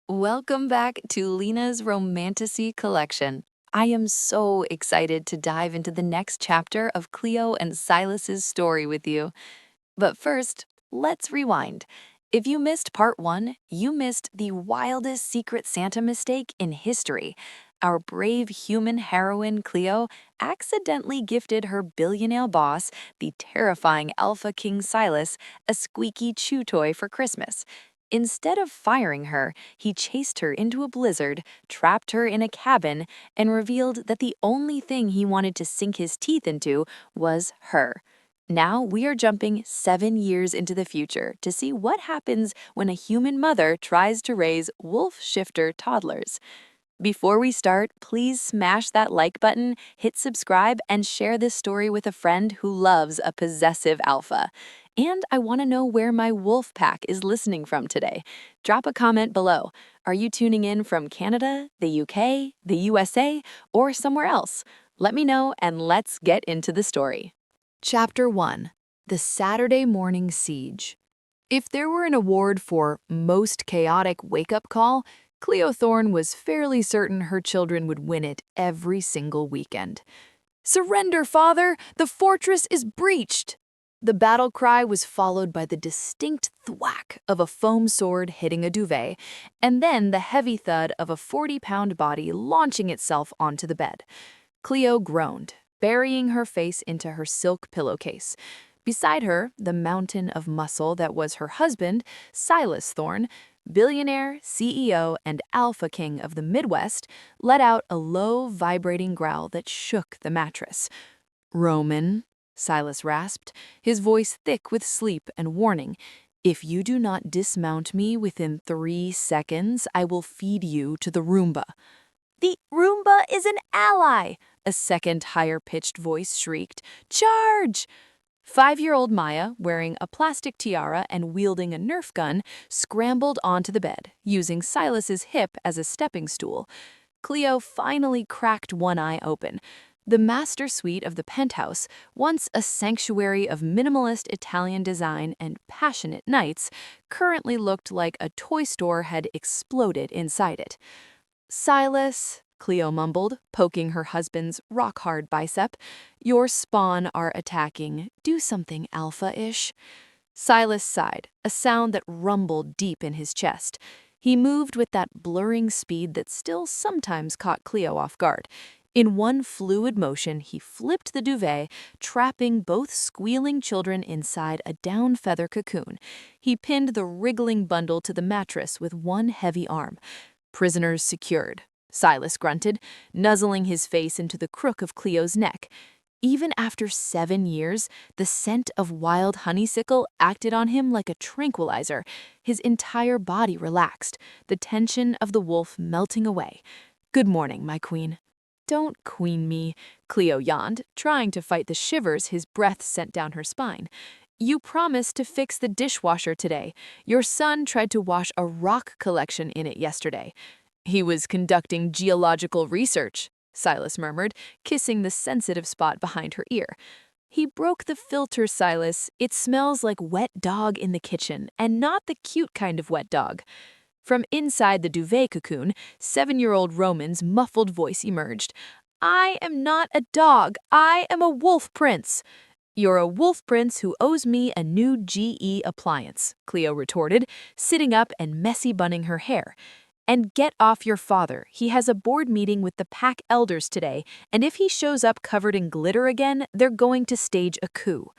Welcome back to Lina's Romantasy collection. I am so excited to dive into the next chapter of Cleo and Silas's story with you. But first, let's rewind. If you missed part one, you missed the wildest Secret Santa mistake in history. Our brave human heroine Cleo accidentally gifted her billionaire boss, the terrifying Alpha King Silas, a squeaky chew toy for Christmas. Instead of firing her, he chased her into a blizzard, trapped her in a cabin, and revealed that the only thing he wanted to sink his teeth into was her. Now we are jumping 7 years into the future to see what happens when a human mother tries to raise wolf shifter toddlers. Before we start, please smash that like button, hit subscribe, and share this story with a friend who loves a possessive alpha. And I want to know where my wolf pack is listening from today. Drop a comment below. Are you tuning in from Canada, the UK, the USA, or somewhere else? Let me know and let's get into the story. Chapter 1: The Saturday Morning Siege. If there were an award for Most Chaotic Wake-Up Call, Cleo Thorne was fairly certain her children would win it every single weekend. "Surrender, father! The fortress is breached!" The battle cry was followed by the distinct thwack of a foam sword hitting a duvet, and then the heavy thud of a 40-pound body launching itself onto the bed. Cleo groaned, burying her face into her silk pillowcase. Beside her, the mountain of muscle that was her husband, Silas Thorne, billionaire, CEO, and alpha king of the Midwest, let out a low, vibrating growl that shook the mattress. "Roman," Silas rasped, his voice thick with sleep and warning, "if you do not dismount me within 3 seconds, I will feed you to the Roomba." "The Roomba is an ally!" a second higher-pitched voice shrieked. "Charge!" 5-year-old Maya, wearing a plastic tiara and wielding a Nerf gun, scrambled onto the bed, using Silas's hip as a stepping stool. Cleo finally cracked one eye open. The master suite of the penthouse, once a sanctuary of minimalist Italian design and passionate knights, currently looked like a toy store had exploded inside it. "Silas," Cleo mumbled, poking her husband's rock-hard bicep, "your spawn are attacking. Do something alpha-ish." Silas sighed, a sound that rumbled deep in his chest. He moved with that blurring speed that still sometimes caught Cleo off guard. In one fluid motion, he flipped the duvet, trapping both squealing children inside a down feather cocoon. He pinned the wriggling bundle to the mattress with one heavy arm. "Prisoners secured," Silas grunted, nuzzling his face into the crook of Cleo's neck. Even after 7 years, the scent of wild honeysuckle acted on him like a tranquilizer. His entire body relaxed, the tension of the wolf melting away. "Good morning, my queen." "Don't queen me," Cleo yawned, trying to fight the shivers his breath sent down her spine. "You promised to fix the dishwasher today. Your son tried to wash a rock collection in it yesterday." "He was conducting geological research," Silas murmured, kissing the sensitive spot behind her ear. "He broke the filter, Silas. It smells like wet dog in the kitchen, and not the cute kind of wet dog." From inside the duvet cocoon, 7-year-old Roman's muffled voice emerged. "I am not a dog. I am a wolf prince." "You're a wolf prince who owes me a new GE appliance," Cleo retorted, sitting up and messy bunning her hair. "And get off your father. He has a board meeting with the pack elders today, and if he shows up covered in glitter again, they're going to stage a coup."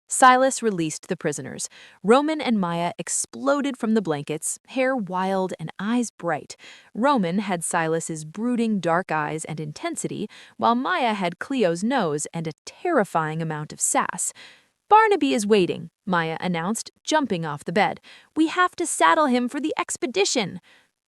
Silas released the prisoners. Roman and Maya exploded from the blankets, hair wild and eyes bright. Roman had Silas's brooding dark eyes and intensity, while Maya had Cleo's nose and a terrifying amount of sass. "Barnaby is waiting," Maya announced, jumping off the bed. "We have to saddle him for the expedition."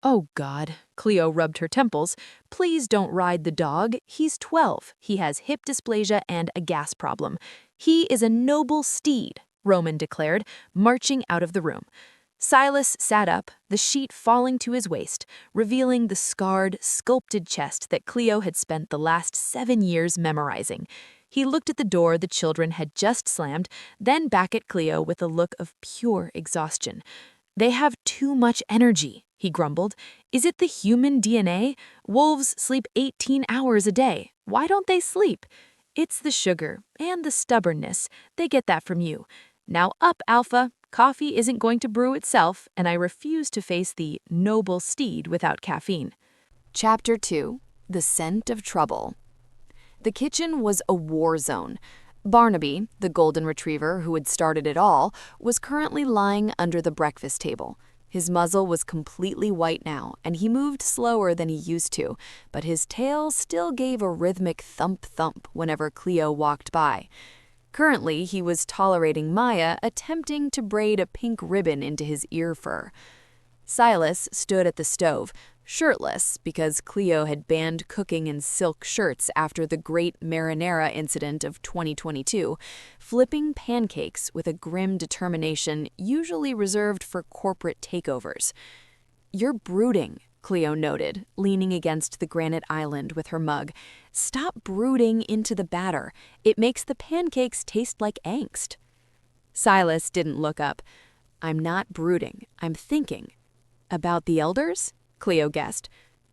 "Oh, God," Cleo rubbed her temples. "Please don't ride the dog. He's 12. He has hip dysplasia and a gas problem." "He is a noble steed," Roman declared, marching out of the room. Silas sat up, the sheet falling to his waist, revealing the scarred, sculpted chest that Cleo had spent the last 7 years memorizing. He looked at the door the children had just slammed, then back at Cleo with a look of pure exhaustion. They have too much energy, he grumbled. Is it the human DNA? Wolves sleep 18 hours a day. Why don't they sleep? It's the sugar and the stubbornness. They get that from you. Now up, Alpha. Coffee isn't going to brew itself, and I refuse to face the noble steed without caffeine. Chapter 2. The Scent of Trouble. The kitchen was a war zone. Barnaby, the golden retriever who had started it all, was currently lying under the breakfast table. His muzzle was completely white now, and he moved slower than he used to, but his tail still gave a rhythmic thump-thump whenever Cleo walked by. Currently, he was tolerating Maya attempting to braid a pink ribbon into his ear fur. Silas stood at the stove, shirtless because Cleo had banned cooking in silk shirts after the Great Marinara incident of 2022, flipping pancakes with a grim determination usually reserved for corporate takeovers. "You're brooding," Cleo noted, leaning against the granite island with her mug. "Stop brooding into the batter. It makes the pancakes taste like angst." Silas didn't look up. "I'm not brooding. I'm thinking." "About the elders?" Cleo guessed.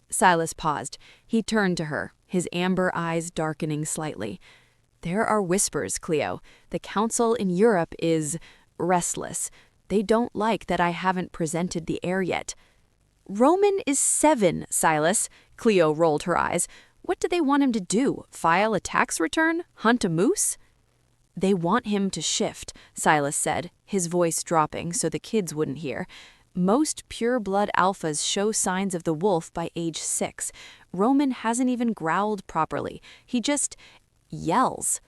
Silas paused. He turned to her, his amber eyes darkening slightly. "There are whispers, Cleo. The council in Europe is restless. They don't like that I haven't presented the heir yet." "Roman is 7, Silas." Cleo rolled her eyes. "What do they want him to do? File a tax return? Hunt a moose?" "They want him to shift," Silas said, his voice dropping so the kids wouldn't hear. "Most pure-blood alphas show signs of the wolf by age 6. Roman hasn't even growled properly. He just yells."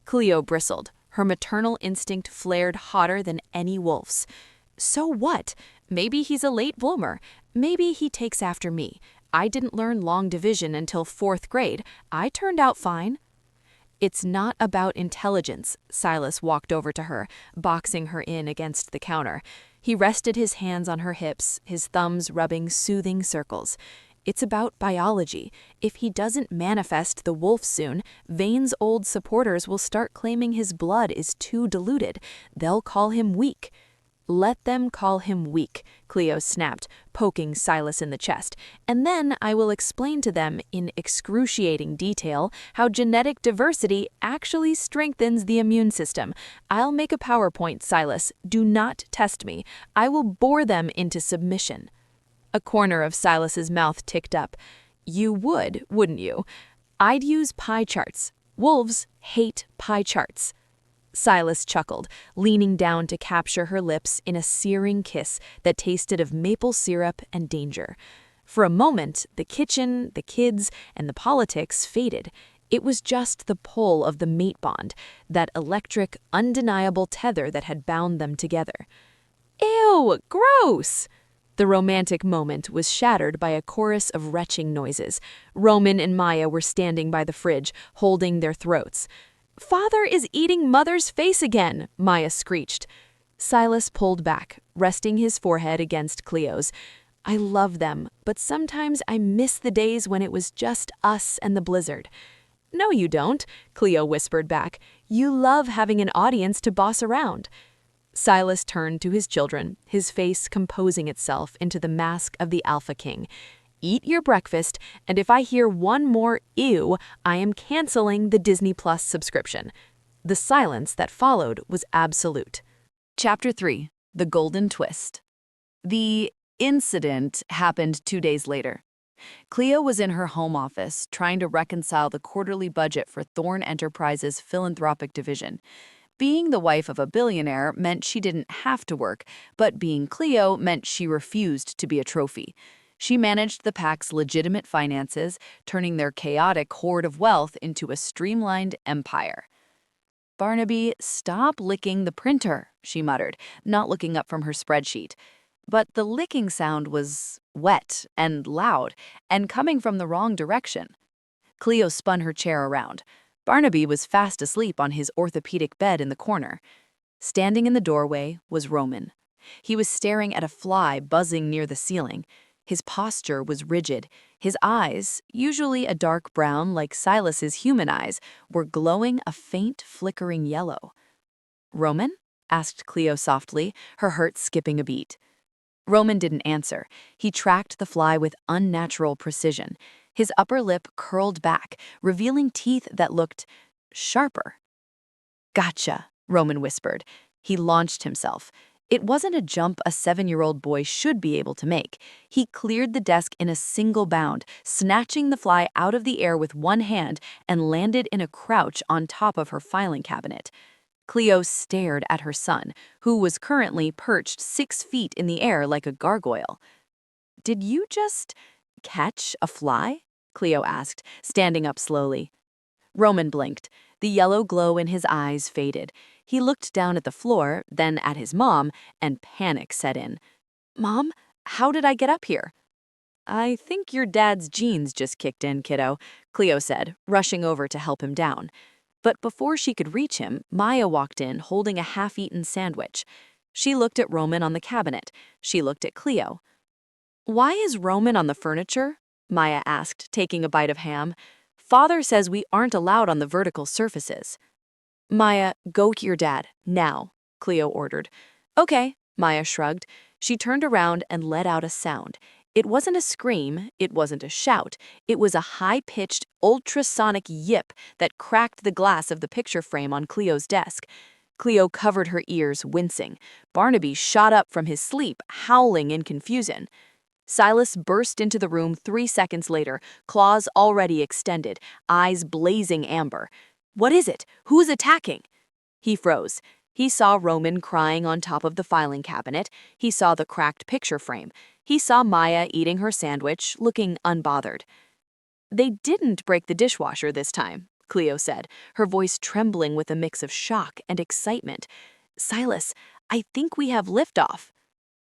Cleo bristled. Her maternal instinct flared hotter than any wolf's. "So what? Maybe he's a late bloomer. Maybe he takes after me. I didn't learn long division until 4th grade. I turned out fine." "It's not about intelligence." Silas walked over to her, boxing her in against the counter. He rested his hands on her hips, his thumbs rubbing soothing circles. "It's about biology. If he doesn't manifest the wolf soon, Vane's old supporters will start claiming his blood is too diluted. They'll call him weak." "Let them call him weak," Cleo snapped, poking Silas in the chest. "And then I will explain to them in excruciating detail how genetic diversity actually strengthens the immune system. I'll make a PowerPoint, Silas. Do not test me. I will bore them into submission." A corner of Silas's mouth ticked up. "You would, wouldn't you? I'd use pie charts. Wolves hate pie charts." Silas chuckled, leaning down to capture her lips in a searing kiss that tasted of maple syrup and danger. For a moment, the kitchen, the kids, and the politics faded. It was just the pull of the mate bond, that electric, undeniable tether that had bound them together. "Ew, gross!" The romantic moment was shattered by a chorus of retching noises. Roman and Maya were standing by the fridge, holding their throats. "Father is eating Mother's face again," Maya screeched. Silas pulled back, resting his forehead against Cleo's. "I love them, but sometimes I miss the days when it was just us and the blizzard." "No, you don't," Cleo whispered back. "You love having an audience to boss around." Silas turned to his children, his face composing itself into the mask of the Alpha King. "Eat your breakfast, and if I hear one more ew, I am canceling the Disney Plus subscription." The silence that followed was absolute. Chapter 3. The Golden Twist. The incident happened 2 days later. Cleo was in her home office trying to reconcile the quarterly budget for Thorne Enterprises' philanthropic division. Being the wife of a billionaire meant she didn't have to work, but being Cleo meant she refused to be a trophy. She managed the pack's legitimate finances, turning their chaotic hoard of wealth into a streamlined empire. "Barnaby, stop licking the printer," she muttered, not looking up from her spreadsheet. But the licking sound was wet and loud, and coming from the wrong direction. Cleo spun her chair around. Barnaby was fast asleep on his orthopedic bed in the corner. Standing in the doorway was Roman. He was staring at a fly buzzing near the ceiling. His posture was rigid. His eyes, usually a dark brown like Silas's human eyes, were glowing a faint, flickering yellow. "Roman?" asked Cleo softly, her heart skipping a beat. Roman didn't answer. He tracked the fly with unnatural precision. His upper lip curled back, revealing teeth that looked sharper. "Gotcha," Roman whispered. He launched himself. It wasn't a jump a 7-year-old boy should be able to make. He cleared the desk in a single bound, snatching the fly out of the air with one hand and landed in a crouch on top of her filing cabinet. Cleo stared at her son, who was currently perched 6 feet in the air like a gargoyle. "Did you just catch a fly?" Cleo asked, standing up slowly. Roman blinked. The yellow glow in his eyes faded. He looked down at the floor, then at his mom, and panic set in. "Mom, how did I get up here?" "I think your dad's genes just kicked in, kiddo," Cleo said, rushing over to help him down. But before she could reach him, Maya walked in holding a half-eaten sandwich. She looked at Roman on the cabinet. She looked at Cleo. "Why is Roman on the furniture?" Maya asked, taking a bite of ham. "Father says we aren't allowed on the vertical surfaces." "Maya, go get your dad, now," Cleo ordered. "Okay," Maya shrugged. She turned around and let out a sound. It wasn't a scream, it wasn't a shout. It was a high-pitched, ultrasonic yip that cracked the glass of the picture frame on Cleo's desk. Cleo covered her ears, wincing. Barnaby shot up from his sleep, howling in confusion. Silas burst into the room 3 seconds later, claws already extended, eyes blazing amber. "What is it? Who's attacking?" He froze. He saw Roman crying on top of the filing cabinet. He saw the cracked picture frame. He saw Maya eating her sandwich, looking unbothered. "They didn't break the dishwasher this time," Cleo said, her voice trembling with a mix of shock and excitement. "Silas, I think we have liftoff."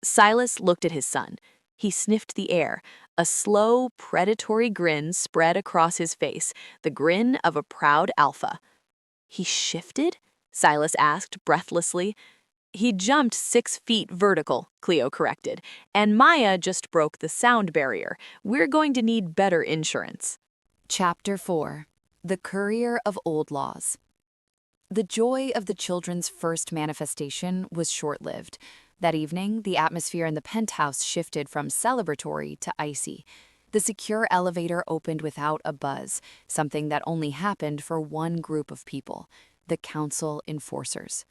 Silas looked at his son. He sniffed the air. A slow, predatory grin spread across his face, the grin of a proud alpha. "He shifted?" Silas asked breathlessly. "He jumped 6 feet vertical," Cleo corrected, "and Maya just broke the sound barrier. We're going to need better insurance." Chapter 4. The Courier of Old Laws. The joy of the children's first manifestation was short-lived. That evening, the atmosphere in the penthouse shifted from celebratory to icy. The secure elevator opened without a buzz, something that only happened for one group of people, the council enforcers.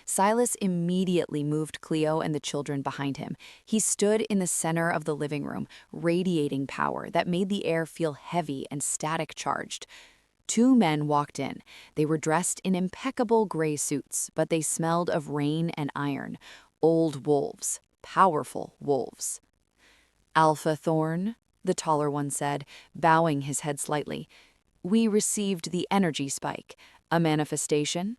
Silas immediately moved Cleo and the children behind him. He stood in the center of the living room, radiating power that made the air feel heavy and static-charged. 2 men walked in. They were dressed in impeccable gray suits, but they smelled of rain and iron. Old wolves, powerful wolves. "Alpha Thorne," the taller one said, bowing his head slightly. "We received the energy spike. A manifestation?"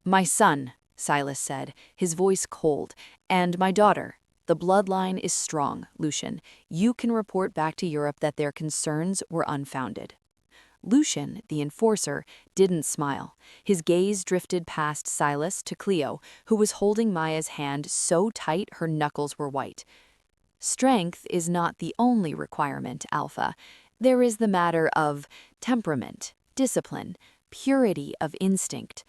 "My son," Silas said, his voice cold, "and my daughter. The bloodline is strong, Lucian. You can report back to Europe that their concerns were unfounded." Lucian, the enforcer, didn't smile. His gaze drifted past Silas to Cleo, who was holding Maya's hand so tight her knuckles were white. "Strength is not the only requirement, Alpha. There is the matter of temperament, discipline, purity of instinct."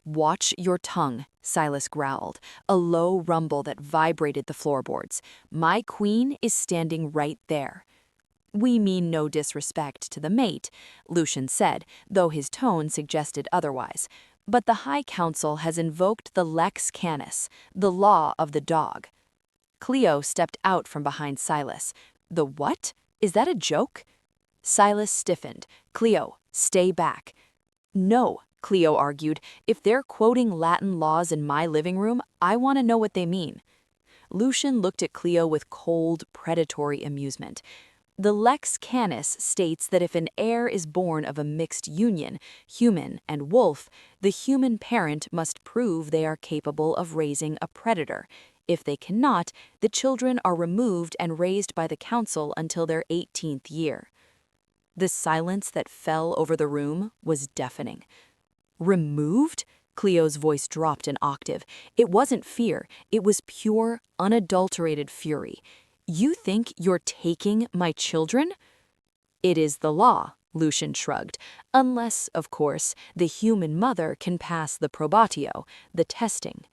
"Watch your tongue," Silas growled, a low rumble that vibrated the floorboards. "My queen is standing right there." "We mean no disrespect to the mate," Lucian said, though his tone suggested otherwise. "But the High Council has invoked the lex canis, the law of the dog." Cleo stepped out from behind Silas. "The what? Is that a joke?" Silas stiffened. "Cleo, stay back." "No," Cleo argued. "If they're quoting Latin laws in my living room, I want to know what they mean." Lucian looked at Cleo with cold, predatory amusement. "The lex canis states that if an heir is born of a mixed union, human and wolf, the human parent must prove they are capable of raising a predator. If they cannot, the children are removed and raised by the council until their 18th year." The silence that fell over the room was deafening. "Removed?" Cleo's voice dropped an octave. It wasn't fear, it was pure, unadulterated fury. "You think you're taking my children?" "It is the law," Lucian shrugged, "unless, of course, the human mother can pass the probatio, the testing."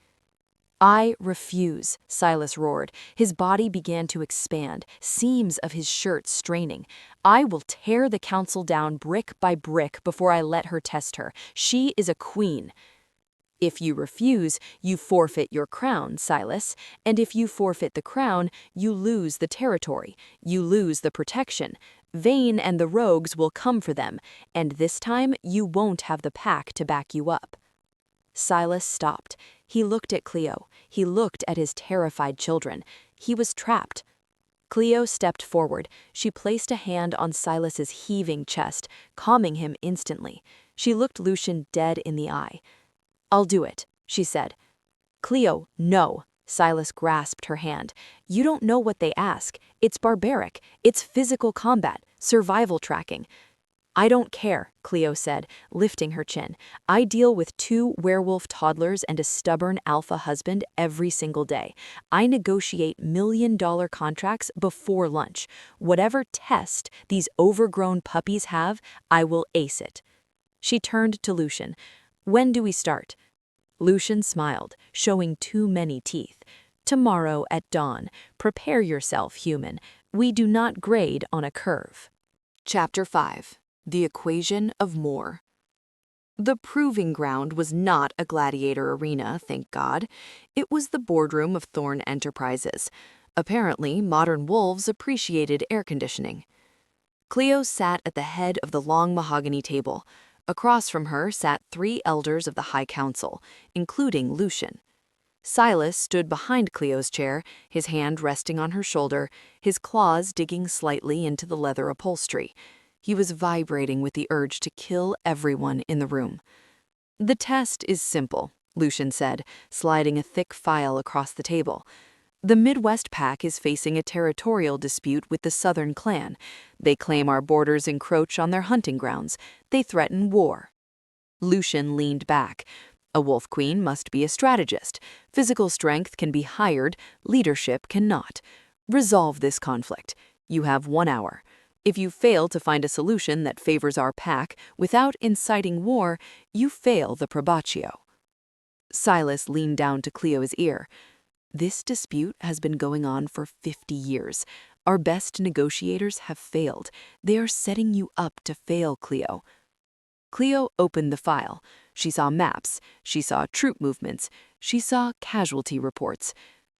I refuse, Silas roared. His body began to expand, seams of his shirt straining. I will tear the council down brick by brick before I let her test her. She is a queen. If you refuse, you forfeit your crown, Silas, and if you forfeit the crown, you lose the territory, you lose the protection. Vane and the rogues will come for them, and this time you won't have the pack to back you up. Silas stopped. He looked at Cleo. He looked at his terrified children. He was trapped. Cleo stepped forward. She placed a hand on Silas's heaving chest, calming him instantly. She looked Lucian dead in the eye. "I'll do it," she said. "Cleo, no." Silas grasped her hand. "You don't know what they ask. It's barbaric. It's physical combat, survival tracking." "I don't care," Cleo said, lifting her chin. "I deal with 2 werewolf toddlers and a stubborn alpha husband every single day. I negotiate million-dollar contracts before lunch. Whatever test these overgrown puppies have, I will ace it." She turned to Lucian. "When do we start?" Lucian smiled, showing too many teeth. "Tomorrow at dawn. Prepare yourself, human. We do not grade on a curve." Chapter 5. The Equation of More. The proving ground was not a gladiator arena, thank God. It was the boardroom of Thorne Enterprises. Apparently, modern wolves appreciated air conditioning. Cleo sat at the head of the long mahogany table. Across from her sat 3 elders of the High Council, including Lucian. Silas stood behind Cleo's chair, his hand resting on her shoulder, his claws digging slightly into the leather upholstery. He was vibrating with the urge to kill everyone in the room. "The test is simple," Lucian said, sliding a thick file across the table. "The Midwest Pack is facing a territorial dispute with the Southern clan. They claim our borders encroach on their hunting grounds. They threaten war." Lucian leaned back. "A wolf queen must be a strategist. Physical strength can be hired, leadership cannot. Resolve this conflict. You have 1 hour. If you fail to find a solution that favors our pack without inciting war, you fail the probatio." Silas leaned down to Cleo's ear. "This dispute has been going on for 50 years. Our best negotiators have failed. They are setting you up to fail, Cleo." Cleo opened the file. She saw maps. She saw troop movements. She saw casualty reports.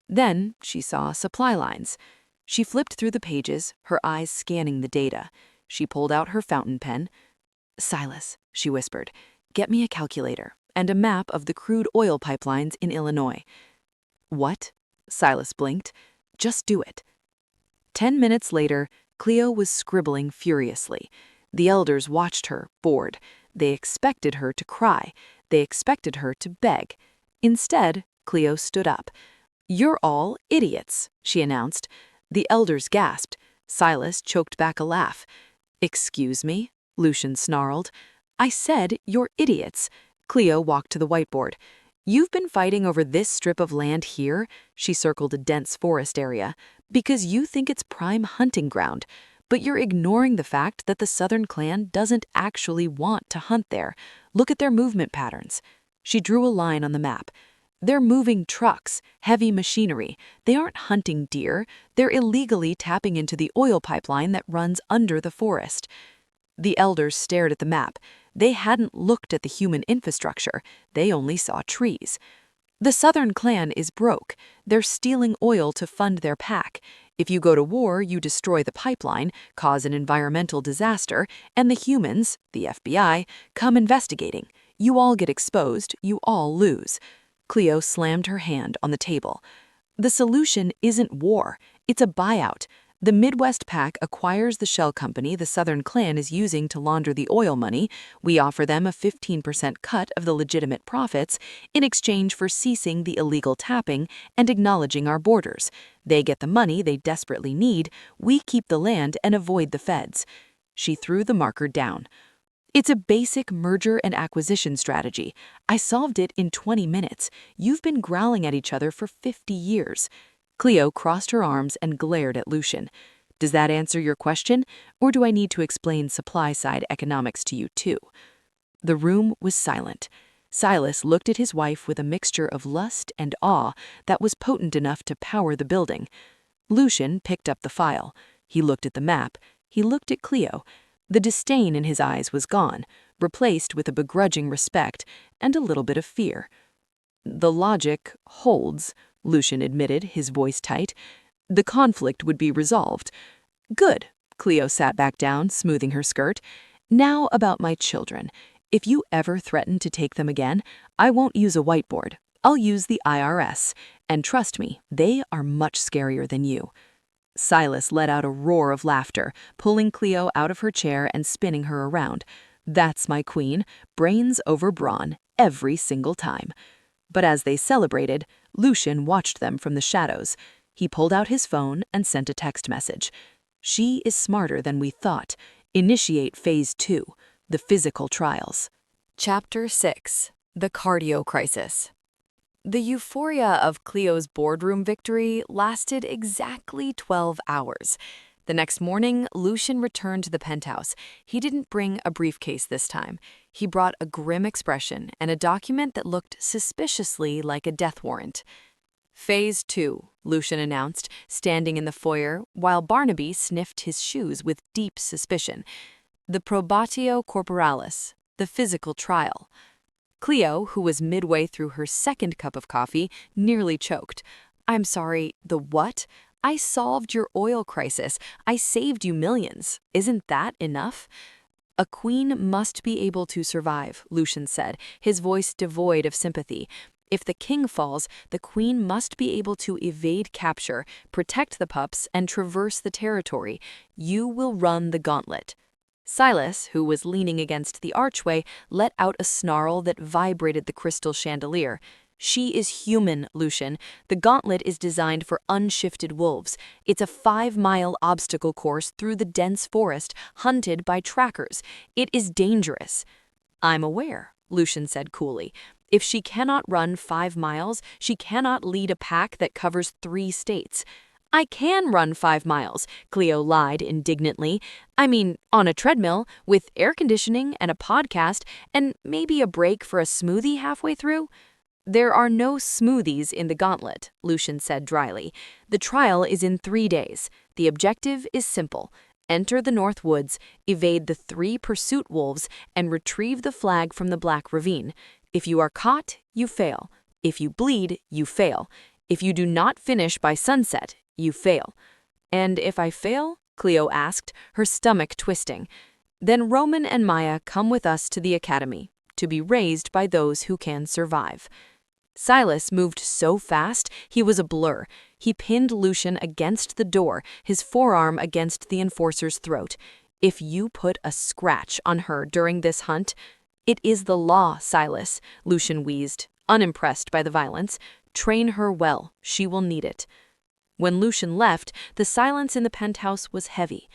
Then she saw supply lines. She flipped through the pages, her eyes scanning the data. She pulled out her fountain pen. "Silas," she whispered, "get me a calculator and a map of the crude oil pipelines in Illinois." "What?" Silas blinked. "Just do it." 10 minutes later, Cleo was scribbling furiously. The elders watched her, bored. They expected her to cry. They expected her to beg. Instead, Cleo stood up. "You're all idiots," she announced. The elders gasped. Silas choked back a laugh. "Excuse me?" Lucian snarled. "I said you're idiots." Cleo walked to the whiteboard. "You've been fighting over this strip of land here," she circled a dense forest area, "because you think it's prime hunting ground. But you're ignoring the fact that the Southern clan doesn't actually want to hunt there. Look at their movement patterns." She drew a line on the map. "They're moving trucks, heavy machinery. They aren't hunting deer. They're illegally tapping into the oil pipeline that runs under the forest." The elders stared at the map. They hadn't looked at the human infrastructure. They only saw trees. "The Southern clan is broke. They're stealing oil to fund their pack. If you go to war, you destroy the pipeline, cause an environmental disaster, and the humans, the FBI, come investigating. You all get exposed. You all lose." Cleo slammed her hand on the table. "The solution isn't war. It's a buyout. The Midwest Pack acquires the shell company the Southern clan is using to launder the oil money. We offer them a 15% cut of the legitimate profits in exchange for ceasing the illegal tapping and acknowledging our borders. They get the money they desperately need. We keep the land and avoid the feds." She threw the marker down. "It's a basic merger and acquisition strategy. I solved it in 20 minutes. You've been growling at each other for 50 years. Cleo crossed her arms and glared at Lucian. "Does that answer your question, or do I need to explain supply-side economics to you too?" The room was silent. Silas looked at his wife with a mixture of lust and awe that was potent enough to power the building. Lucian picked up the file. He looked at the map. He looked at Cleo. The disdain in his eyes was gone, replaced with a begrudging respect and a little bit of fear. "The logic holds," Lucian admitted, his voice tight. "The conflict would be resolved." "Good." Cleo sat back down, smoothing her skirt. "Now about my children. If you ever threaten to take them again, I won't use a whiteboard. I'll use the IRS. And trust me, they are much scarier than you." Silas let out a roar of laughter, pulling Cleo out of her chair and spinning her around. "That's my queen, brains over brawn, every single time." But as they celebrated, Lucian watched them from the shadows. He pulled out his phone and sent a text message. "She is smarter than we thought. Initiate Phase 2, the physical trials." Chapter 6. The Cardio Crisis. The euphoria of Cleo's boardroom victory lasted exactly 12 hours. The next morning, Lucian returned to the penthouse. He didn't bring a briefcase this time. He brought a grim expression and a document that looked suspiciously like a death warrant. "Phase 2, Lucian announced, standing in the foyer, while Barnaby sniffed his shoes with deep suspicion. "The probatio corporalis, the physical trial." Cleo, who was midway through her second cup of coffee, nearly choked. "I'm sorry, the what? I solved your oil crisis. I saved you millions. Isn't that enough?" "A queen must be able to survive," Lucian said, his voice devoid of sympathy. "If the king falls, the queen must be able to evade capture, protect the pups, and traverse the territory. You will run the gauntlet." Silas, who was leaning against the archway, let out a snarl that vibrated the crystal chandelier. "She is human, Lucian. The gauntlet is designed for unshifted wolves. It's a 5-mile obstacle course through the dense forest, hunted by trackers. It is dangerous." "I'm aware," Lucian said coolly. "If she cannot run 5 miles, she cannot lead a pack that covers 3 states." "I can run 5 miles, Cleo lied indignantly. "I mean, on a treadmill, with air conditioning and a podcast, and maybe a break for a smoothie halfway through." "There are no smoothies in the gauntlet," Lucian said dryly. "The trial is in 3 days. The objective is simple. Enter the North Woods, evade the 3 pursuit wolves, and retrieve the flag from the Black Ravine. If you are caught, you fail. If you bleed, you fail. If you do not finish by sunset, you fail." "And if I fail?" Cleo asked, her stomach twisting. "Then Roman and Maya come with us to the academy, to be raised by those who can survive." Silas moved so fast, he was a blur. He pinned Lucian against the door, his forearm against the enforcer's throat. "If you put a scratch on her during this hunt—" "It is the law, Silas," Lucian wheezed, unimpressed by the violence. "Train her well. She will need it." When Lucian left, the silence in the penthouse was heavy.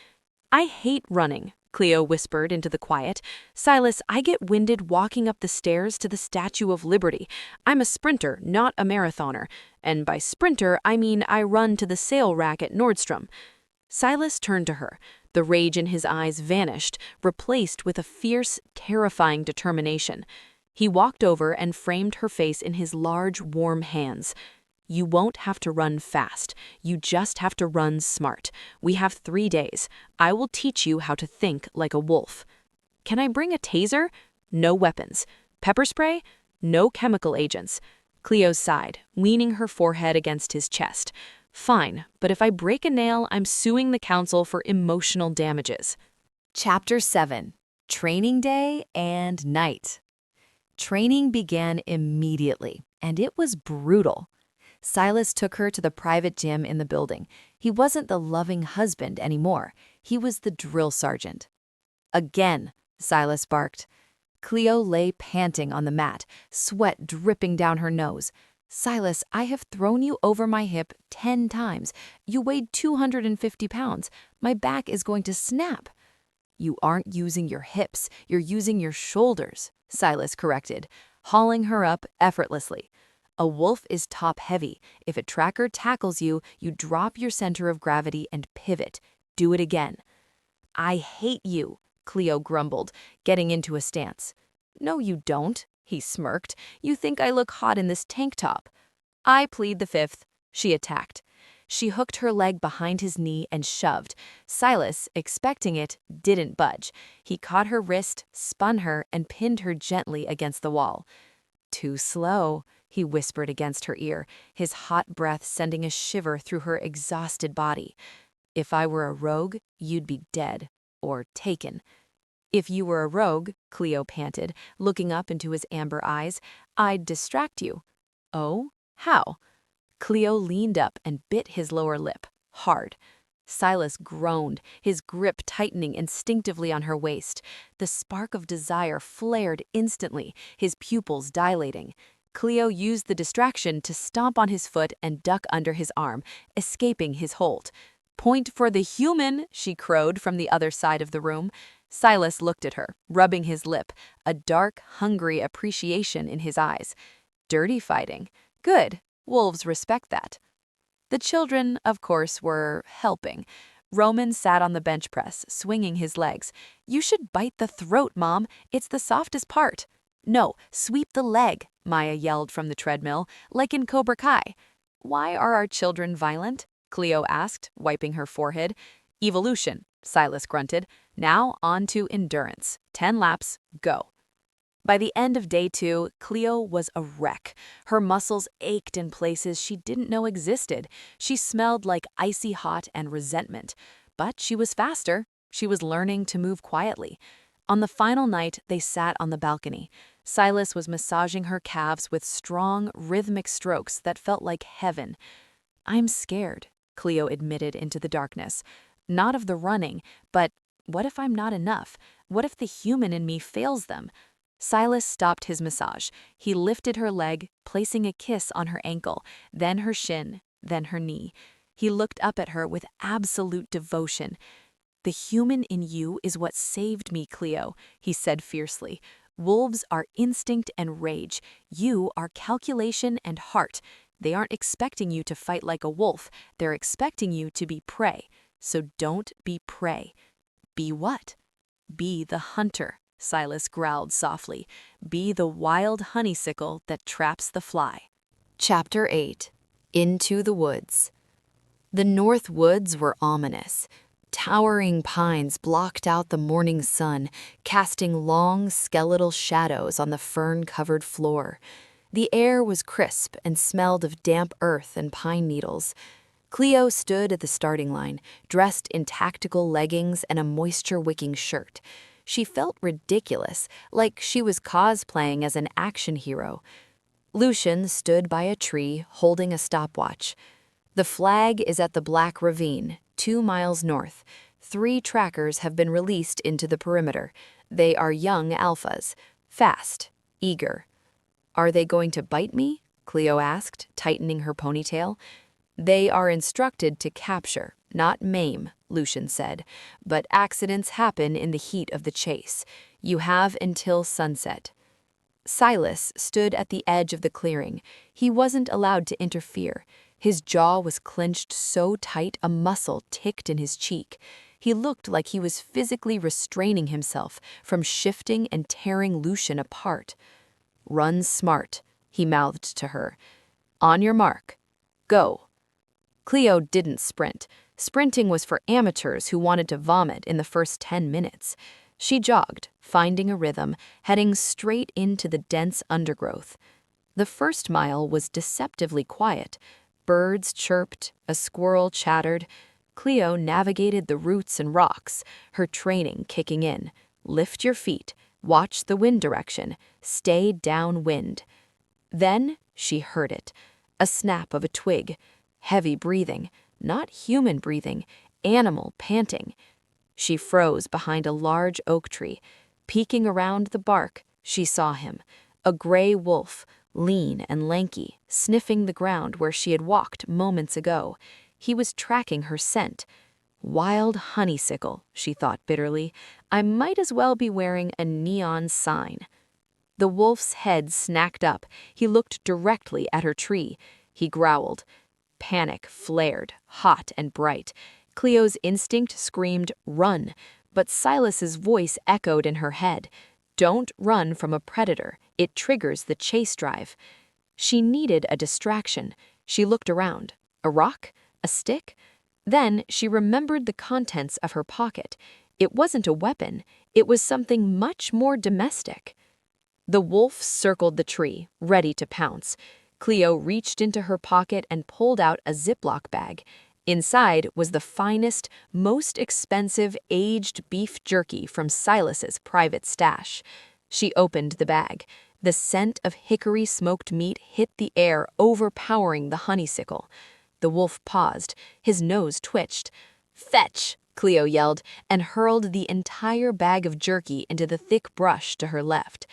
"I hate running," Cleo whispered into the quiet. "Silas, I get winded walking up the stairs to the Statue of Liberty. I'm a sprinter, not a marathoner. And by sprinter, I mean I run to the sale rack at Nordstrom." Silas turned to her. The rage in his eyes vanished, replaced with a fierce, terrifying determination. He walked over and framed her face in his large, warm hands. "You won't have to run fast. You just have to run smart. We have 3 days. I will teach you how to think like a wolf." "Can I bring a taser?" "No weapons." "Pepper spray?" "No chemical agents." Cleo sighed, leaning her forehead against his chest. "Fine, but if I break a nail, I'm suing the council for emotional damages." Chapter 7. Training Day and Night. Training began immediately, and it was brutal. Silas took her to the private gym in the building. He wasn't the loving husband anymore. He was the drill sergeant. "Again," Silas barked. Cleo lay panting on the mat, sweat dripping down her nose. "Silas, I have thrown you over my hip 10 times. You weighed 250 pounds. My back is going to snap." "You aren't using your hips. You're using your shoulders," Silas corrected, hauling her up effortlessly. "A wolf is top-heavy. If a tracker tackles you, you drop your center of gravity and pivot. Do it again." "I hate you," Cleo grumbled, getting into a stance. "No, you don't," He smirked. "You think I look hot in this tank top?" "I plead the fifth," she attacked. She hooked her leg behind his knee and shoved. Silas, expecting it, didn't budge. He caught her wrist, spun her, and pinned her gently against the wall. "Too slow," he whispered against her ear, his hot breath sending a shiver through her exhausted body. "If I were a rogue, you'd be dead. Or taken." "If you were a rogue," Cleo panted, looking up into his amber eyes, "I'd distract you." "Oh? How?" Cleo leaned up and bit his lower lip, hard. Silas groaned, his grip tightening instinctively on her waist. The spark of desire flared instantly, his pupils dilating. Cleo used the distraction to stomp on his foot and duck under his arm, escaping his hold. "Point for the human," she crowed from the other side of the room. Silas looked at her, rubbing his lip, a dark, hungry appreciation in his eyes. Dirty fighting. Good. Wolves respect that. The children, of course, were helping. Roman sat on the bench press, swinging his legs. "You should bite the throat, Mom. It's the softest part." "No, sweep the leg," Maya yelled from the treadmill, like in Cobra Kai. "Why are our children violent?" Cleo asked, wiping her forehead. "Evolution," Silas grunted. "Now on to endurance. 10 laps, go." By the end of day 2, Cleo was a wreck. Her muscles ached in places she didn't know existed. She smelled like icy hot and resentment. But she was faster. She was learning to move quietly. On the final night, they sat on the balcony. Silas was massaging her calves with strong, rhythmic strokes that felt like heaven. "I'm scared," Cleo admitted into the darkness. "Not of the running, but what if I'm not enough? What if the human in me fails them?" Silas stopped his massage. He lifted her leg, placing a kiss on her ankle, then her shin, then her knee. He looked up at her with absolute devotion. "The human in you is what saved me, Cleo," he said fiercely. "Wolves are instinct and rage. You are calculation and heart. They aren't expecting you to fight like a wolf. They're expecting you to be prey. So don't be prey." "Be what?" "Be the hunter," Silas growled softly. "Be the wild honeysuckle that traps the fly." Chapter 8. Into the Woods. The north woods were ominous. Towering pines blocked out the morning sun, casting long, skeletal shadows on the fern-covered floor. The air was crisp and smelled of damp earth and pine needles. Cleo stood at the starting line, dressed in tactical leggings and a moisture-wicking shirt. She felt ridiculous, like she was cosplaying as an action hero. Lucian stood by a tree, holding a stopwatch. "The flag is at the Black Ravine, 2 miles north. 3 trackers have been released into the perimeter. They are young alphas, fast, eager." "Are they going to bite me?" Cleo asked, tightening her ponytail. "They are instructed to capture, not maim," Lucian said. "But accidents happen in the heat of the chase. You have until sunset." Silas stood at the edge of the clearing. He wasn't allowed to interfere. His jaw was clenched so tight a muscle ticked in his cheek. He looked like he was physically restraining himself from shifting and tearing Lucian apart. "Run smart," he mouthed to her. "On your mark. Go." Cleo didn't sprint. Sprinting was for amateurs who wanted to vomit in the first 10 minutes. She jogged, finding a rhythm, heading straight into the dense undergrowth. The first mile was deceptively quiet. Birds chirped, a squirrel chattered. Cleo navigated the roots and rocks, her training kicking in. Lift your feet, watch the wind direction, stay downwind. Then she heard it, a snap of a twig, heavy breathing, not human breathing, animal panting. She froze behind a large oak tree. Peeking around the bark, she saw him, a gray wolf, lean and lanky, sniffing the ground where she had walked moments ago. He was tracking her scent. Wild honeysuckle, she thought bitterly. I might as well be wearing a neon sign. The wolf's head snacked up. He looked directly at her tree. He growled. Panic flared, hot and bright. Cleo's instinct screamed, "Run!" But Silas's voice echoed in her head. Don't run from a predator. It triggers the chase drive. She needed a distraction. She looked around. A rock? A stick? Then she remembered the contents of her pocket. It wasn't a weapon. It was something much more domestic. The wolf circled the tree, ready to pounce. Cleo reached into her pocket and pulled out a Ziploc bag. Inside was the finest, most expensive aged beef jerky from Silas's private stash. She opened the bag. The scent of hickory smoked meat hit the air, overpowering the honeysuckle. The wolf paused. His nose twitched. "Fetch!" Cleo yelled, and hurled the entire bag of jerky into the thick brush to her left.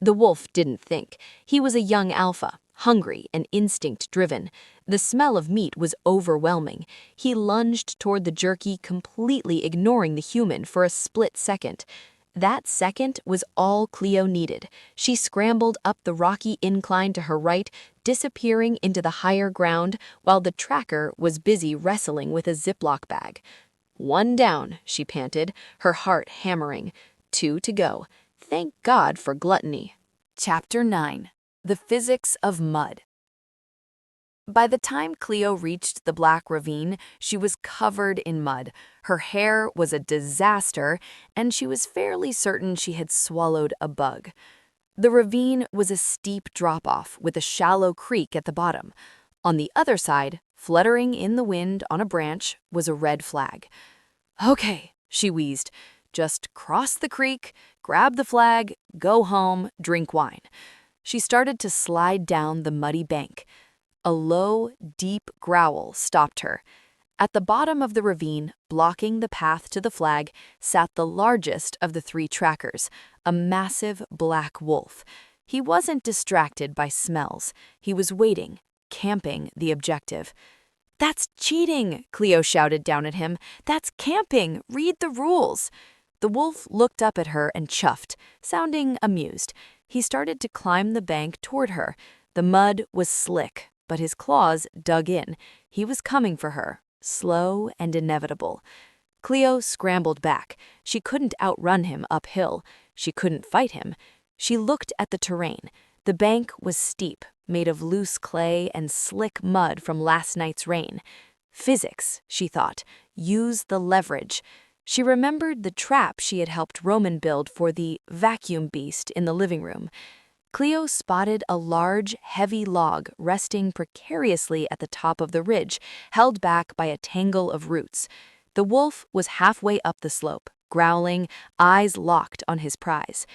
The wolf didn't think. He was a young alpha, hungry and instinct-driven. The smell of meat was overwhelming. He lunged toward the jerky, completely ignoring the human for a split second. That second was all Cleo needed. She scrambled up the rocky incline to her right, disappearing into the higher ground, while the tracker was busy wrestling with a Ziploc bag. "One down," she panted, her heart hammering. 2 to go. Thank God for gluttony. Chapter 9. The Physics of Mud. By the time Cleo reached the black ravine, she was covered in mud. Her hair was a disaster, and she was fairly certain she had swallowed a bug. The ravine was a steep drop-off with a shallow creek at the bottom. On the other side, fluttering in the wind on a branch, was a red flag. "Okay," she wheezed. "Just cross the creek, grab the flag, go home, drink wine." She started to slide down the muddy bank. A low, deep growl stopped her. At the bottom of the ravine, blocking the path to the flag, sat the largest of the 3 trackers, a massive black wolf. He wasn't distracted by smells. He was waiting, camping the objective. "That's cheating!" Cleo shouted down at him. "That's camping! Read the rules!" The wolf looked up at her and chuffed, sounding amused. He started to climb the bank toward her. The mud was slick, but his claws dug in. He was coming for her, slow and inevitable. Cleo scrambled back. She couldn't outrun him uphill. She couldn't fight him. She looked at the terrain. The bank was steep, made of loose clay and slick mud from last night's rain. Physics, she thought. Use the leverage. She remembered the trap she had helped Roman build for the vacuum beast in the living room. Cleo spotted a large, heavy log resting precariously at the top of the ridge, held back by a tangle of roots. The wolf was halfway up the slope, growling, eyes locked on his prize.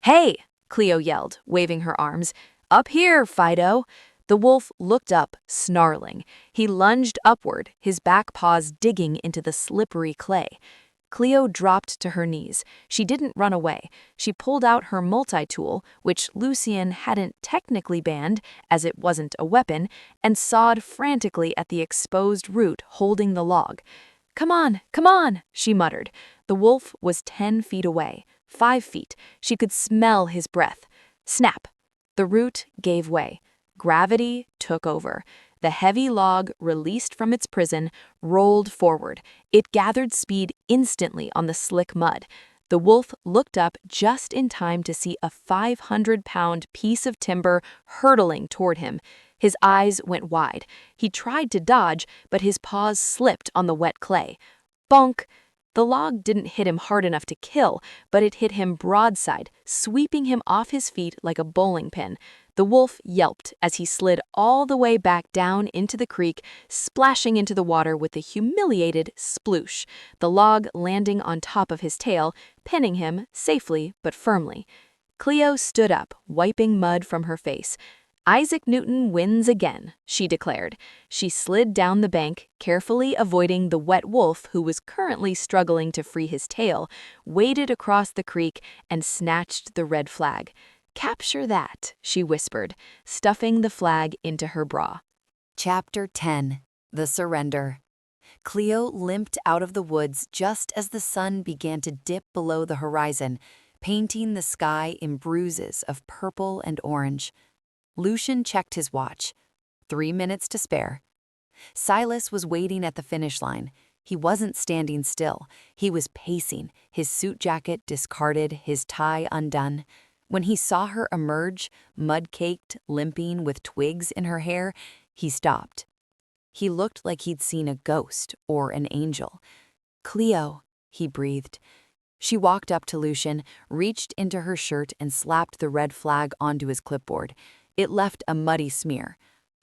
"Hey!" Cleo yelled, waving her arms. "Up here, Fido!" The wolf looked up, snarling. He lunged upward, his back paws digging into the slippery clay. Cleo dropped to her knees. She didn't run away. She pulled out her multi-tool, which Lucien hadn't technically banned, as it wasn't a weapon, and sawed frantically at the exposed root holding the log. Come on," she muttered. The wolf was 10 feet away, 5 feet. She could smell his breath. Snap! The root gave way. Gravity took over. The heavy log, released from its prison, rolled forward. It gathered speed instantly on the slick mud. The wolf looked up just in time to see a 500-pound piece of timber hurtling toward him. His eyes went wide. He tried to dodge, but his paws slipped on the wet clay. Bonk! The log didn't hit him hard enough to kill, but it hit him broadside, sweeping him off his feet like a bowling pin. The wolf yelped as he slid all the way back down into the creek, splashing into the water with a humiliated sploosh, the log landing on top of his tail, pinning him safely but firmly. Cleo stood up, wiping mud from her face. "Isaac Newton wins again," she declared. She slid down the bank, carefully avoiding the wet wolf who was currently struggling to free his tail, waded across the creek, and snatched the red flag. "Capture that," she whispered, stuffing the flag into her bra. Chapter 10. The Surrender. Cleo limped out of the woods just as the sun began to dip below the horizon, painting the sky in bruises of purple and orange. Lucien checked his watch. 3 minutes to spare. Silas was waiting at the finish line. He wasn't standing still. He was pacing, his suit jacket discarded, his tie undone. When he saw her emerge, mud-caked, limping with twigs in her hair, he stopped. He looked like he'd seen a ghost or an angel. "Cleo," he breathed. She walked up to Lucian, reached into her shirt and slapped the red flag onto his clipboard. It left a muddy smear.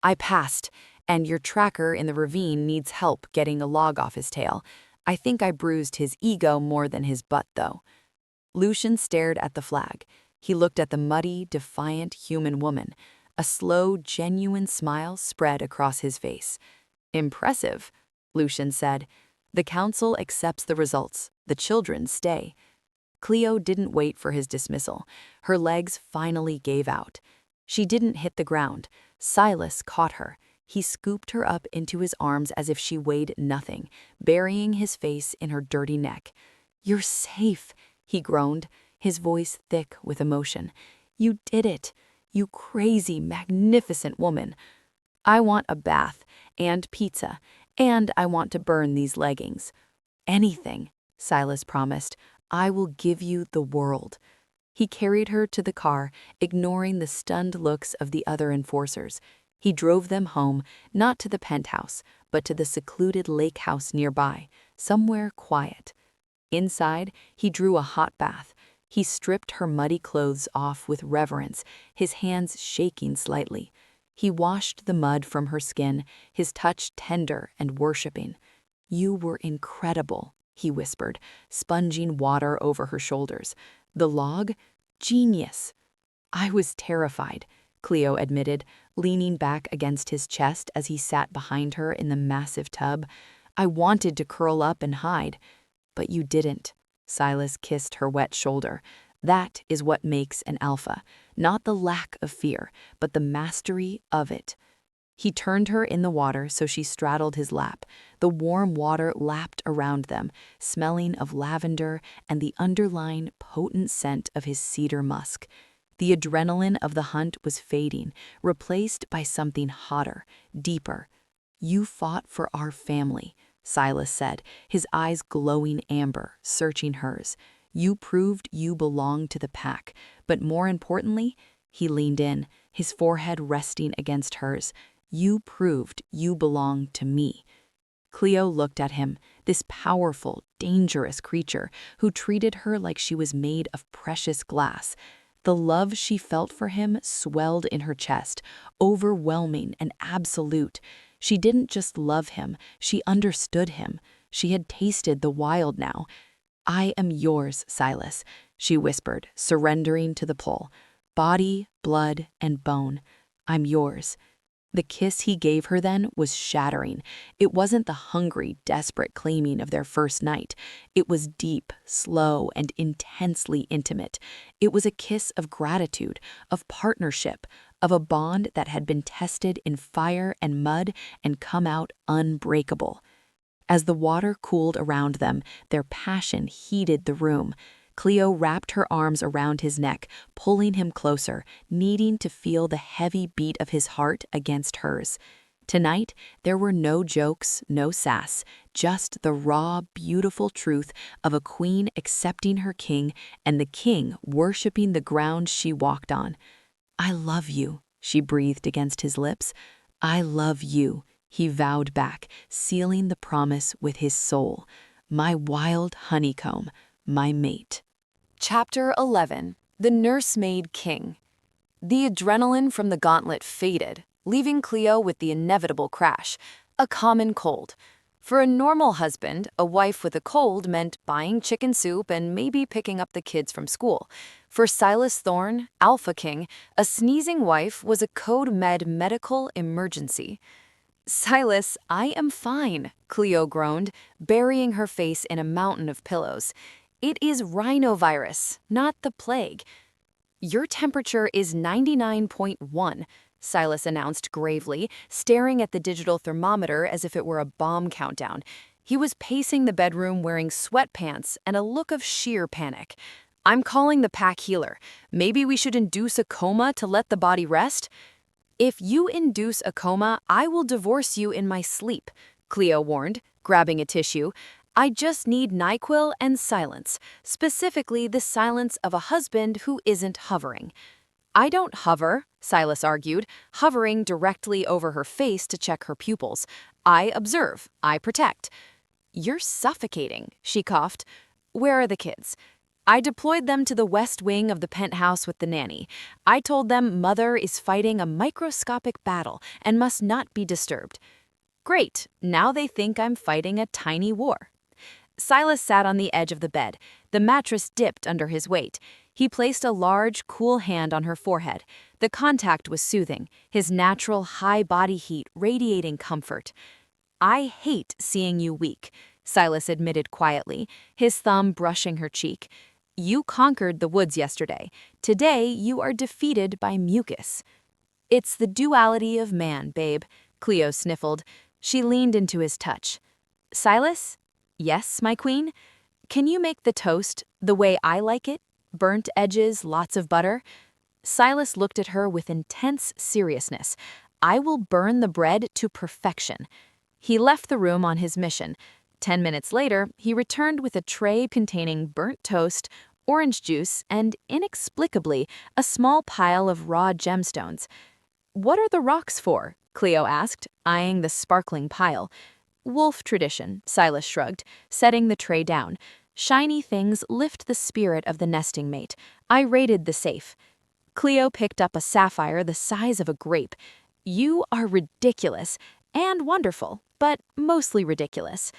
"I passed, and your tracker in the ravine needs help getting a log off his tail. I think I bruised his ego more than his butt, though." Lucian stared at the flag. He looked at the muddy, defiant human woman. A slow, genuine smile spread across his face. "Impressive," Lucian said. "The council accepts the results. The children stay." Cleo didn't wait for his dismissal. Her legs finally gave out. She didn't hit the ground. Silas caught her. He scooped her up into his arms as if she weighed nothing, burying his face in her dirty neck. "You're safe," he groaned, his voice thick with emotion. "You did it, you crazy, magnificent woman. I want a bath and pizza, and I want to burn these leggings." "Anything," Silas promised. "I will give you the world." He carried her to the car, ignoring the stunned looks of the other enforcers. He drove them home, not to the penthouse, but to the secluded lake house nearby, somewhere quiet. Inside, he drew a hot bath. He stripped her muddy clothes off with reverence, his hands shaking slightly. He washed the mud from her skin, his touch tender and worshipping. "You were incredible," he whispered, sponging water over her shoulders. "The log? Genius." "I was terrified," Cleo admitted, leaning back against his chest as he sat behind her in the massive tub. "I wanted to curl up and hide." "But you didn't." Silas kissed her wet shoulder. "That is what makes an alpha. Not the lack of fear, but the mastery of it." He turned her in the water so she straddled his lap. The warm water lapped around them, smelling of lavender and the underlying potent scent of his cedar musk. The adrenaline of the hunt was fading, replaced by something hotter, deeper. "You fought for our family," Silas said, his eyes glowing amber, searching hers. "You proved you belonged to the pack, but more importantly," he leaned in, his forehead resting against hers, "you proved you belonged to me." Cleo looked at him, this powerful, dangerous creature who treated her like she was made of precious glass. The love she felt for him swelled in her chest, overwhelming and absolute. She didn't just love him, she understood him. She had tasted the wild now. "I am yours, Silas," she whispered, surrendering to the pull. "Body, blood, and bone. I'm yours." The kiss he gave her then was shattering. It wasn't the hungry, desperate claiming of their first night. It was deep, slow, and intensely intimate. It was a kiss of gratitude, of partnership, of a bond that had been tested in fire and mud and come out unbreakable. As the water cooled around them, their passion heated the room. Cleo wrapped her arms around his neck, pulling him closer, needing to feel the heavy beat of his heart against hers. Tonight, there were no jokes, no sass, just the raw, beautiful truth of a queen accepting her king and the king worshiping the ground she walked on. "I love you," she breathed against his lips. "I love you," he vowed back, sealing the promise with his soul. "My wild honeycomb, my mate." Chapter 11. The Nursemaid King. The adrenaline from the gauntlet faded, leaving Cleo with the inevitable crash, a common cold. For a normal husband, a wife with a cold meant buying chicken soup and maybe picking up the kids from school. For Silas Thorne, Alpha King, a sneezing wife was a code med medical emergency. "Silas, I am fine," Cleo groaned, burying her face in a mountain of pillows. "It is rhinovirus, not the plague." "Your temperature is 99.1, Silas announced gravely, staring at the digital thermometer as if it were a bomb countdown. He was pacing the bedroom wearing sweatpants and a look of sheer panic. "I'm calling the pack healer. Maybe we should induce a coma to let the body rest?" "If you induce a coma, I will divorce you in my sleep," Cleo warned, grabbing a tissue. "I just need NyQuil and silence, specifically the silence of a husband who isn't hovering." "I don't hover," Silas argued, hovering directly over her face to check her pupils. "I observe. I protect." "You're suffocating," she coughed. "Where are the kids?" "I deployed them to the west wing of the penthouse with the nanny. I told them Mother is fighting a microscopic battle and must not be disturbed." "Great, now they think I'm fighting a tiny war." Silas sat on the edge of the bed. The mattress dipped under his weight. He placed a large, cool hand on her forehead. The contact was soothing, his natural high body heat radiating comfort. "I hate seeing you weak," Silas admitted quietly, his thumb brushing her cheek. "You conquered the woods yesterday. Today you are defeated by mucus." "It's the duality of man, babe," Cleo sniffled. She leaned into his touch. "Silas?" "Yes, my queen?" "Can you make the toast the way I like it? Burnt edges, lots of butter?" Silas looked at her with intense seriousness. "I will burn the bread to perfection." He left the room on his mission. 10 minutes later, he returned with a tray containing burnt toast, orange juice, and, inexplicably, a small pile of raw gemstones. "What are the rocks for?" Cleo asked, eyeing the sparkling pile. "Wolf tradition," Silas shrugged, setting the tray down. "Shiny things lift the spirit of the nesting mate. I raided the safe." Cleo picked up a sapphire the size of a grape. "You are ridiculous and wonderful, but mostly ridiculous."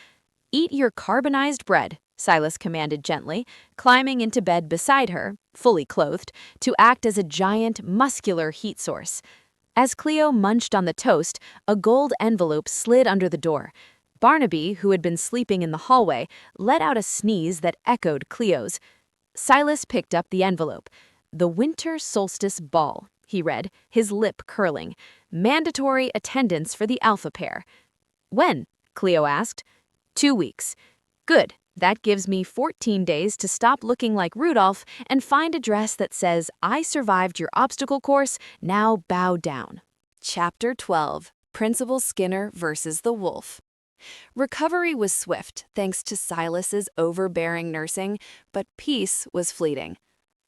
"Eat your carbonized bread," Silas commanded gently, climbing into bed beside her, fully clothed, to act as a giant, muscular heat source. As Cleo munched on the toast, a gold envelope slid under the door. Barnaby, who had been sleeping in the hallway, let out a sneeze that echoed Cleo's. Silas picked up the envelope. "The Winter Solstice Ball," he read, his lip curling. "Mandatory attendance for the alpha pair." "When?" Cleo asked. 2 weeks. "Good. That gives me 14 days to stop looking like Rudolph and find a dress that says, 'I survived your obstacle course, now bow down.'" Chapter 12, Principal Skinner versus the Wolf. Recovery was swift thanks to Silas's overbearing nursing, but peace was fleeting.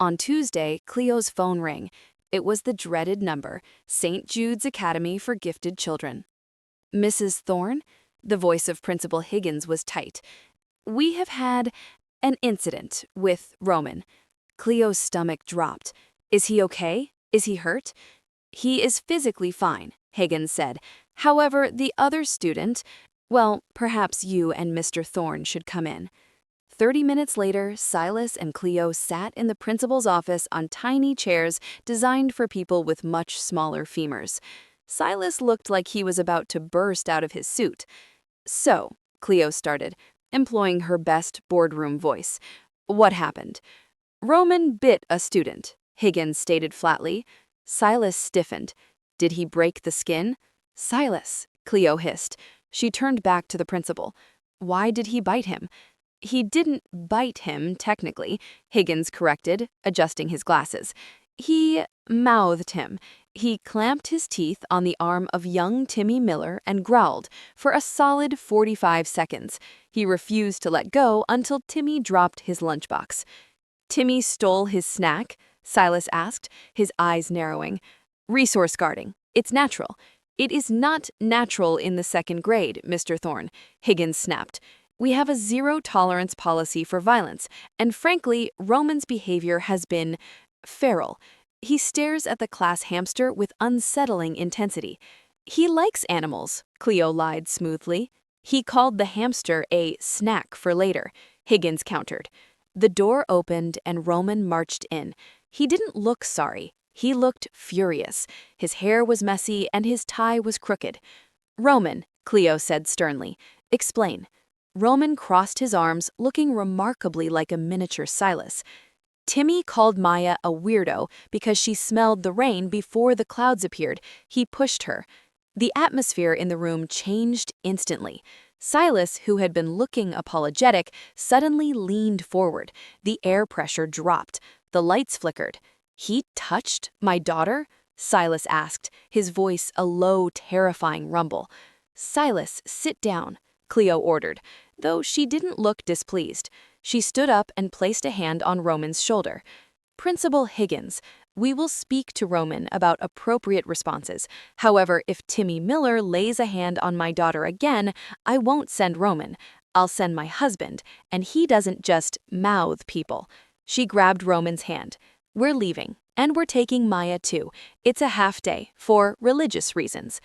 On Tuesday, Cleo's phone rang. It was the dreaded number, St. Jude's Academy for Gifted Children. "Mrs. Thorne?" The voice of Principal Higgins was tight. "We have had an incident with Roman." Cleo's stomach dropped. "Is he okay? Is he hurt?" "He is physically fine," Higgins said. "However, the other student, well, perhaps you and Mr. Thorne should come in." 30 minutes later, Silas and Cleo sat in the principal's office on tiny chairs designed for people with much smaller femurs. Silas looked like he was about to burst out of his suit. "So," Cleo started, employing her best boardroom voice, "what happened?" "Roman bit a student," Higgins stated flatly. Silas stiffened. "Did he break the skin?" "Silas," Cleo hissed. She turned back to the principal. "Why did he bite him?" "He didn't bite him, technically," Higgins corrected, adjusting his glasses. "He mouthed him. He clamped his teeth on the arm of young Timmy Miller and growled for a solid 45 seconds. He refused to let go until Timmy dropped his lunchbox." "Timmy stole his snack?" Silas asked, his eyes narrowing. "Resource guarding. It's natural." "It is not natural in the 2nd grade, Mr. Thorne," Higgins snapped. "We have a zero-tolerance policy for violence, and frankly, Roman's behavior has been feral. He stares at the class hamster with unsettling intensity." "He likes animals," Cleo lied smoothly. "He called the hamster a snack for later," Higgins countered. The door opened and Roman marched in. He didn't look sorry. He looked furious. His hair was messy and his tie was crooked. "Roman," Cleo said sternly, "explain." Roman crossed his arms, looking remarkably like a miniature Silas. "Timmy called Maya a weirdo because she smelled the rain before the clouds appeared. He pushed her." The atmosphere in the room changed instantly. Silas, who had been looking apologetic, suddenly leaned forward. The air pressure dropped. The lights flickered. "He touched my daughter?" Silas asked, his voice a low, terrifying rumble. "Silas, sit down," Cleo ordered, though she didn't look displeased. She stood up and placed a hand on Roman's shoulder. "Principal Higgins, we will speak to Roman about appropriate responses. However, if Timmy Miller lays a hand on my daughter again, I won't send Roman. I'll send my husband, and he doesn't just mouth people." She grabbed Roman's hand. "We're leaving, and we're taking Maya too. It's a half day, for religious reasons."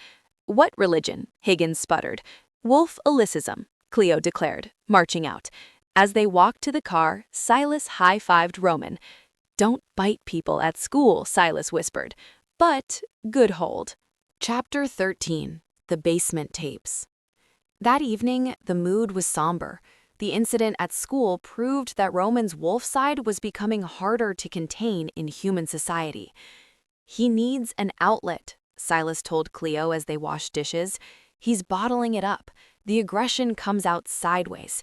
"What religion?" Higgins sputtered. "Wolf-Elicism," Cleo declared, marching out. As they walked to the car, Silas high-fived Roman. "Don't bite people at school," Silas whispered. "But good hold." Chapter 13. The Basement Tapes. That evening, the mood was somber. The incident at school proved that Roman's wolf side was becoming harder to contain in human society. "He needs an outlet," Silas told Cleo as they washed dishes. "He's bottling it up. The aggression comes out sideways."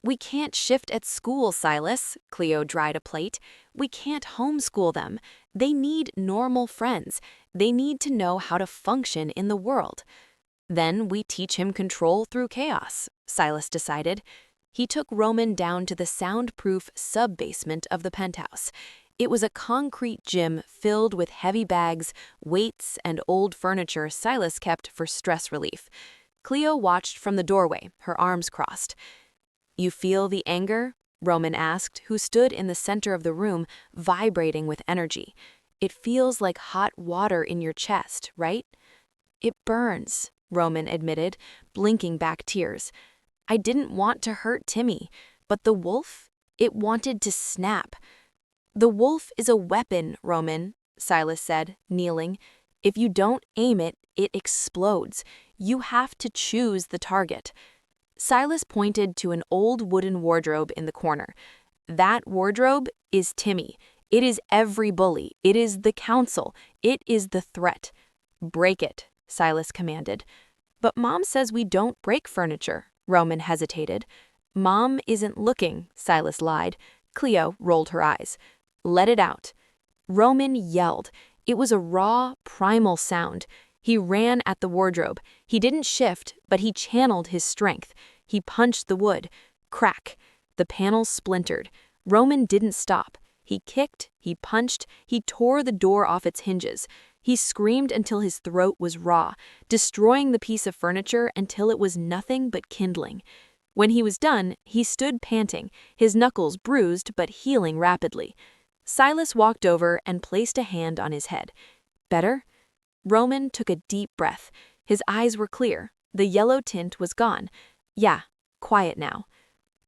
"We can't shift at school, Silas," Cleo dried a plate. "We can't homeschool them. They need normal friends. They need to know how to function in the world." "Then we teach him control through chaos," Silas decided. He took Roman down to the soundproof sub-basement of the penthouse. It was a concrete gym filled with heavy bags, weights, and old furniture Silas kept for stress relief. Cleo watched from the doorway, her arms crossed. "You feel the anger?" Roman asked, who stood in the center of the room, vibrating with energy. "It feels like hot water in your chest, right?" "It burns," Roman admitted, blinking back tears. "I didn't want to hurt Timmy, but the wolf, it wanted to snap." "The wolf is a weapon, Roman," Silas said, kneeling. "If you don't aim it, it explodes. You have to choose the target." Silas pointed to an old wooden wardrobe in the corner. "That wardrobe is Timmy. It is every bully. It is the council. It is the threat." "Break it," Silas commanded. "But Mom says we don't break furniture," Roman hesitated. "Mom isn't looking," Silas lied. Cleo rolled her eyes. "Let it out." Roman yelled. It was a raw, primal sound. He ran at the wardrobe. He didn't shift, but he channeled his strength. He punched the wood. Crack. The panels splintered. Roman didn't stop. He kicked, he punched, he tore the door off its hinges. He screamed until his throat was raw, destroying the piece of furniture until it was nothing but kindling. When he was done, he stood panting, his knuckles bruised but healing rapidly. Silas walked over and placed a hand on his head. "Better?" Roman took a deep breath. His eyes were clear. The yellow tint was gone. "Yeah, quiet now."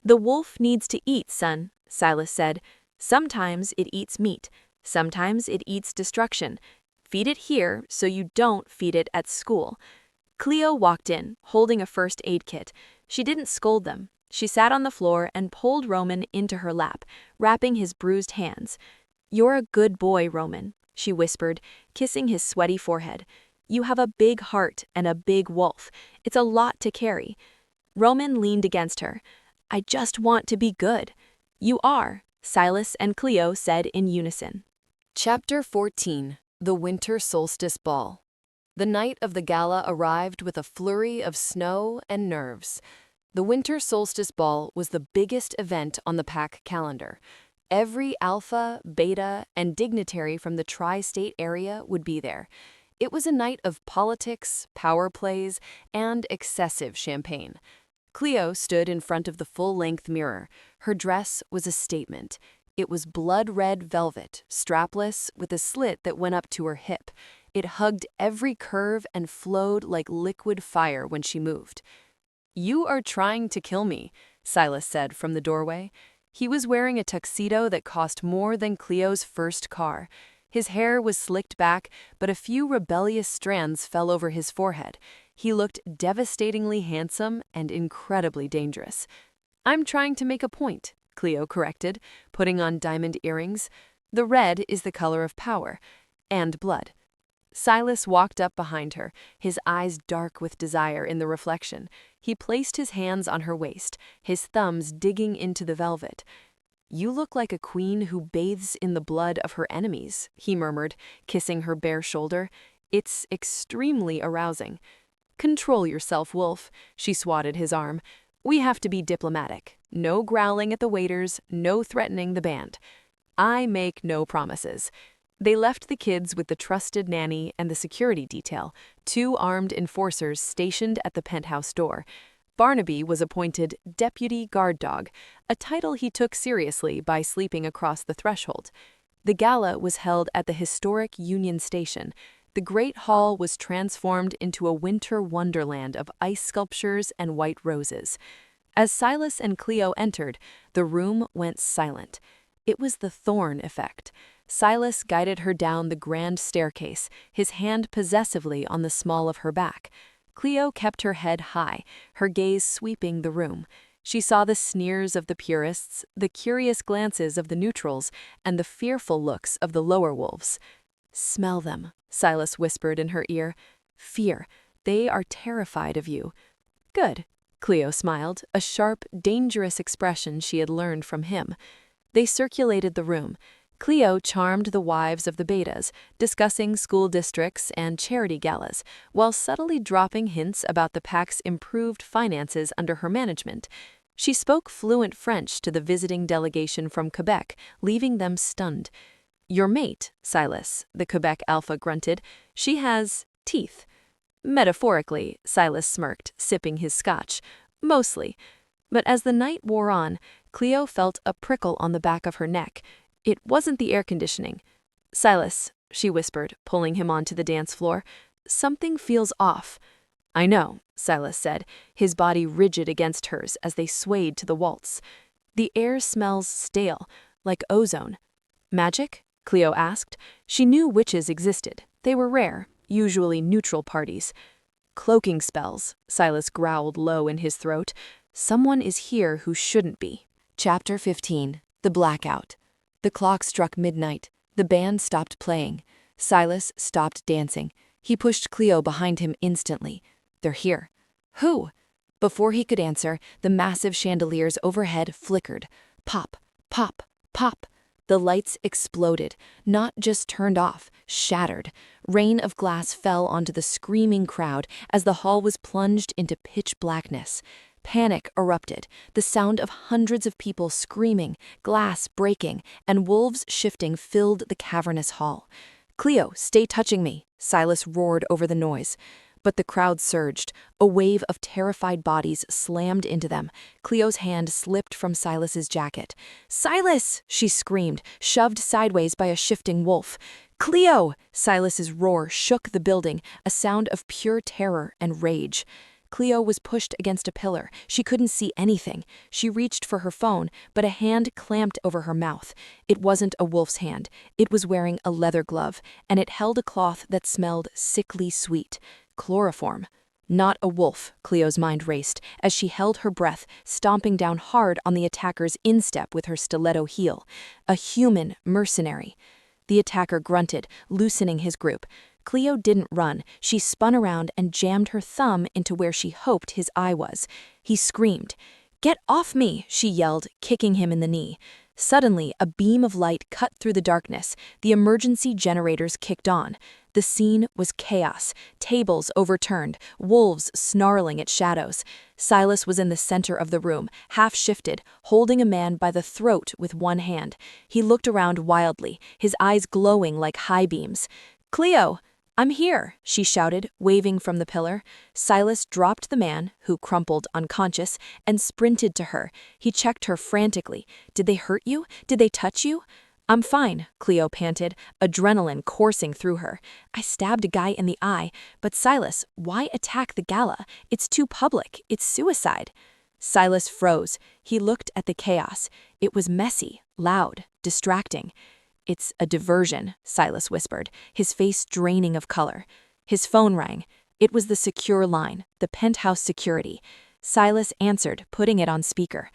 "The wolf needs to eat, son," Silas said. "Sometimes it eats meat. Sometimes it eats destruction. Feed it here so you don't feed it at school." Cleo walked in, holding a first aid kit. She didn't scold them. She sat on the floor and pulled Roman into her lap, wrapping his bruised hands. "You're a good boy, Roman," she whispered, kissing his sweaty forehead. "You have a big heart and a big wolf. It's a lot to carry." Roman leaned against her. "I just want to be good." "You are," Silas and Cleo said in unison. Chapter 14. The Winter Solstice Ball. The night of the gala arrived with a flurry of snow and nerves. The Winter Solstice Ball was the biggest event on the PAC calendar. Every alpha, beta, and dignitary from the tri-state area would be there. It was a night of politics, power plays, and excessive champagne. Cleo stood in front of the full-length mirror. Her dress was a statement. It was blood-red velvet, strapless, with a slit that went up to her hip. It hugged every curve and flowed like liquid fire when she moved. "You are trying to kill me," Silas said from the doorway. He was wearing a tuxedo that cost more than Cleo's first car. His hair was slicked back, but a few rebellious strands fell over his forehead. He looked devastatingly handsome and incredibly dangerous. "I'm trying to make a point," Cleo corrected, putting on diamond earrings. "The red is the color of power and blood." Silas walked up behind her, his eyes dark with desire in the reflection. He placed his hands on her waist, his thumbs digging into the velvet. "You look like a queen who bathes in the blood of her enemies," he murmured, kissing her bare shoulder. "It's extremely arousing." Control yourself, Wolf, she swatted his arm. We have to be diplomatic. No growling at the waiters, no threatening the band. I make no promises. They left the kids with the trusted nanny and the security detail, 2 armed enforcers stationed at the penthouse door. Barnaby was appointed deputy guard dog, a title he took seriously by sleeping across the threshold. The gala was held at the historic Union Station. The Great Hall was transformed into a winter wonderland of ice sculptures and white roses. As Silas and Cleo entered, the room went silent. It was the Thorne effect. Silas guided her down the grand staircase, his hand possessively on the small of her back. Cleo kept her head high, her gaze sweeping the room. She saw the sneers of the purists, the curious glances of the neutrals, and the fearful looks of the lower wolves. "Smell them," Silas whispered in her ear. "Fear. They are terrified of you." "Good," Cleo smiled, a sharp, dangerous expression she had learned from him. They circulated the room. Cleo charmed the wives of the betas, discussing school districts and charity galas, while subtly dropping hints about the pack's improved finances under her management. She spoke fluent French to the visiting delegation from Quebec, leaving them stunned. "Your mate, Silas," the Quebec alpha grunted. "She has teeth." "Metaphorically," Silas smirked, sipping his scotch. "Mostly." But as the night wore on, Cleo felt a prickle on the back of her neck. It wasn't the air conditioning. "Silas," she whispered, pulling him onto the dance floor, "something feels off." "I know," Silas said, his body rigid against hers as they swayed to the waltz. "The air smells stale, like ozone." "Magic?" Cleo asked. She knew witches existed. They were rare, usually neutral parties. "Cloaking spells," Silas growled low in his throat. "Someone is here who shouldn't be." Chapter 15. The Blackout. The clock struck midnight. The band stopped playing. Silas stopped dancing. He pushed Cleo behind him instantly. "They're here." "Who?" Before he could answer, the massive chandeliers overhead flickered. Pop, pop, pop. The lights exploded, not just turned off, shattered. Rain of glass fell onto the screaming crowd as the hall was plunged into pitch blackness. Panic erupted, the sound of hundreds of people screaming, glass breaking, and wolves shifting filled the cavernous hall. "Cleo, stay touching me," Silas roared over the noise. But the crowd surged. A wave of terrified bodies slammed into them. Cleo's hand slipped from Silas's jacket. "Silas!" she screamed, shoved sideways by a shifting wolf. "Cleo!" Silas's roar shook the building, a sound of pure terror and rage. Cleo was pushed against a pillar. She couldn't see anything. She reached for her phone, but a hand clamped over her mouth. It wasn't a wolf's hand. It was wearing a leather glove, and it held a cloth that smelled sickly sweet. Chloroform. Not a wolf, Cleo's mind raced, as she held her breath, stomping down hard on the attacker's instep with her stiletto heel. A human mercenary. The attacker grunted, loosening his grip. Cleo didn't run. She spun around and jammed her thumb into where she hoped his eye was. He screamed. "Get off me!" she yelled, kicking him in the knee. Suddenly, a beam of light cut through the darkness. The emergency generators kicked on. The scene was chaos. Tables overturned, wolves snarling at shadows. Silas was in the center of the room, half shifted, holding a man by the throat with one hand. He looked around wildly, his eyes glowing like high beams. "Cleo! I'm here," she shouted, waving from the pillar. Silas dropped the man, who crumpled unconscious, and sprinted to her. He checked her frantically. "Did they hurt you? Did they touch you?" "I'm fine," Cleo panted, adrenaline coursing through her. "I stabbed a guy in the eye, but Silas, why attack the gala? It's too public. It's suicide." Silas froze. He looked at the chaos. It was messy, loud, distracting. "It's a diversion," Silas whispered, his face draining of color. His phone rang. It was the secure line, the penthouse security. Silas answered, putting it on speaker.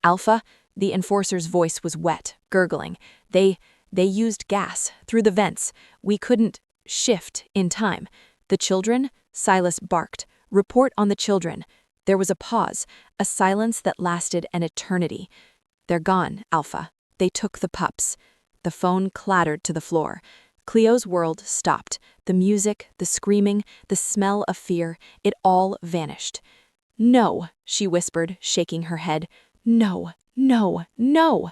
"Alpha?" The enforcer's voice was wet, gurgling. They used gas, through the vents. We couldn't shift in time." "The children?" Silas barked. "Report on the children." There was a pause, a silence that lasted an eternity. "They're gone, Alpha. They took the pups." The phone clattered to the floor. Cleo's world stopped. The music, the screaming, the smell of fear, it all vanished. "No," she whispered, shaking her head. "No, no, no."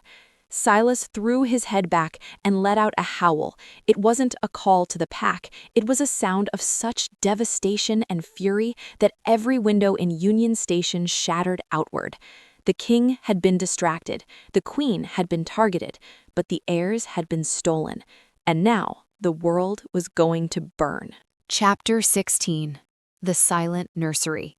Silas threw his head back and let out a howl. It wasn't a call to the pack. It was a sound of such devastation and fury that every window in Union Station shattered outward. The king had been distracted, the queen had been targeted, but the heirs had been stolen. And now the world was going to burn. Chapter 16. The Silent Nursery.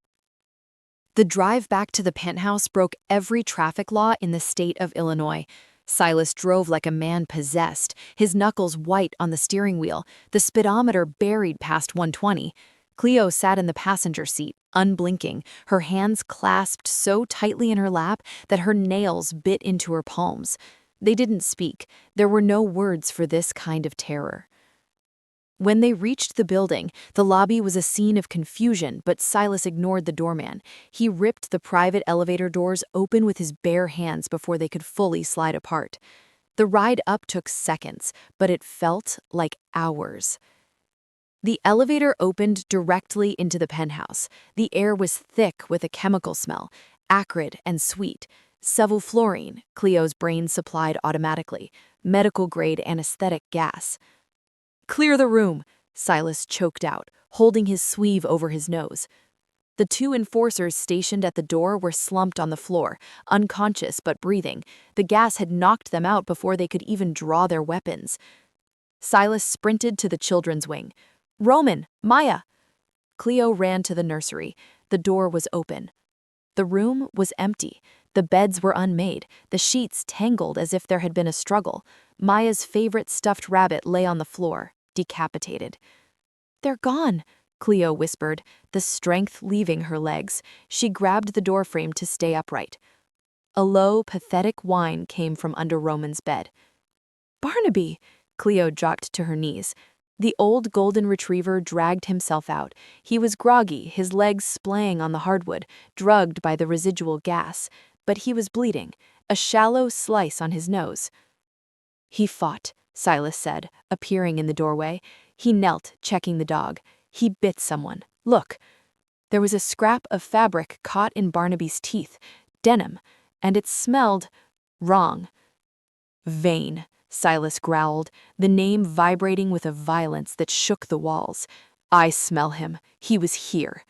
The drive back to the penthouse broke every traffic law in the state of Illinois. Silas drove like a man possessed, his knuckles white on the steering wheel, the speedometer buried past 120. Cleo sat in the passenger seat, unblinking, her hands clasped so tightly in her lap that her nails bit into her palms. They didn't speak. There were no words for this kind of terror. When they reached the building, the lobby was a scene of confusion, but Silas ignored the doorman. He ripped the private elevator doors open with his bare hands before they could fully slide apart. The ride up took seconds, but it felt like hours. The elevator opened directly into the penthouse. The air was thick with a chemical smell, acrid and sweet. Sevoflurane, Cleo's brain supplied automatically, medical-grade anesthetic gas. "Clear the room," Silas choked out, holding his sleeve over his nose. The two enforcers stationed at the door were slumped on the floor, unconscious but breathing. The gas had knocked them out before they could even draw their weapons. Silas sprinted to the children's wing. "Roman! Maya!" Cleo ran to the nursery. The door was open. The room was empty. The beds were unmade, the sheets tangled as if there had been a struggle. Maya's favorite stuffed rabbit lay on the floor, decapitated. "They're gone," Cleo whispered, the strength leaving her legs. She grabbed the doorframe to stay upright. A low, pathetic whine came from under Roman's bed. "Barnaby!" Cleo dropped to her knees. The old golden retriever dragged himself out. He was groggy, his legs splaying on the hardwood, drugged by the residual gas. But he was bleeding, a shallow slice on his nose. "He fought," Silas said, appearing in the doorway. He knelt, checking the dog. "He bit someone. Look." There was a scrap of fabric caught in Barnaby's teeth, denim, and it smelled wrong. "Vain," Silas growled, the name vibrating with a violence that shook the walls. "I smell him. He was here."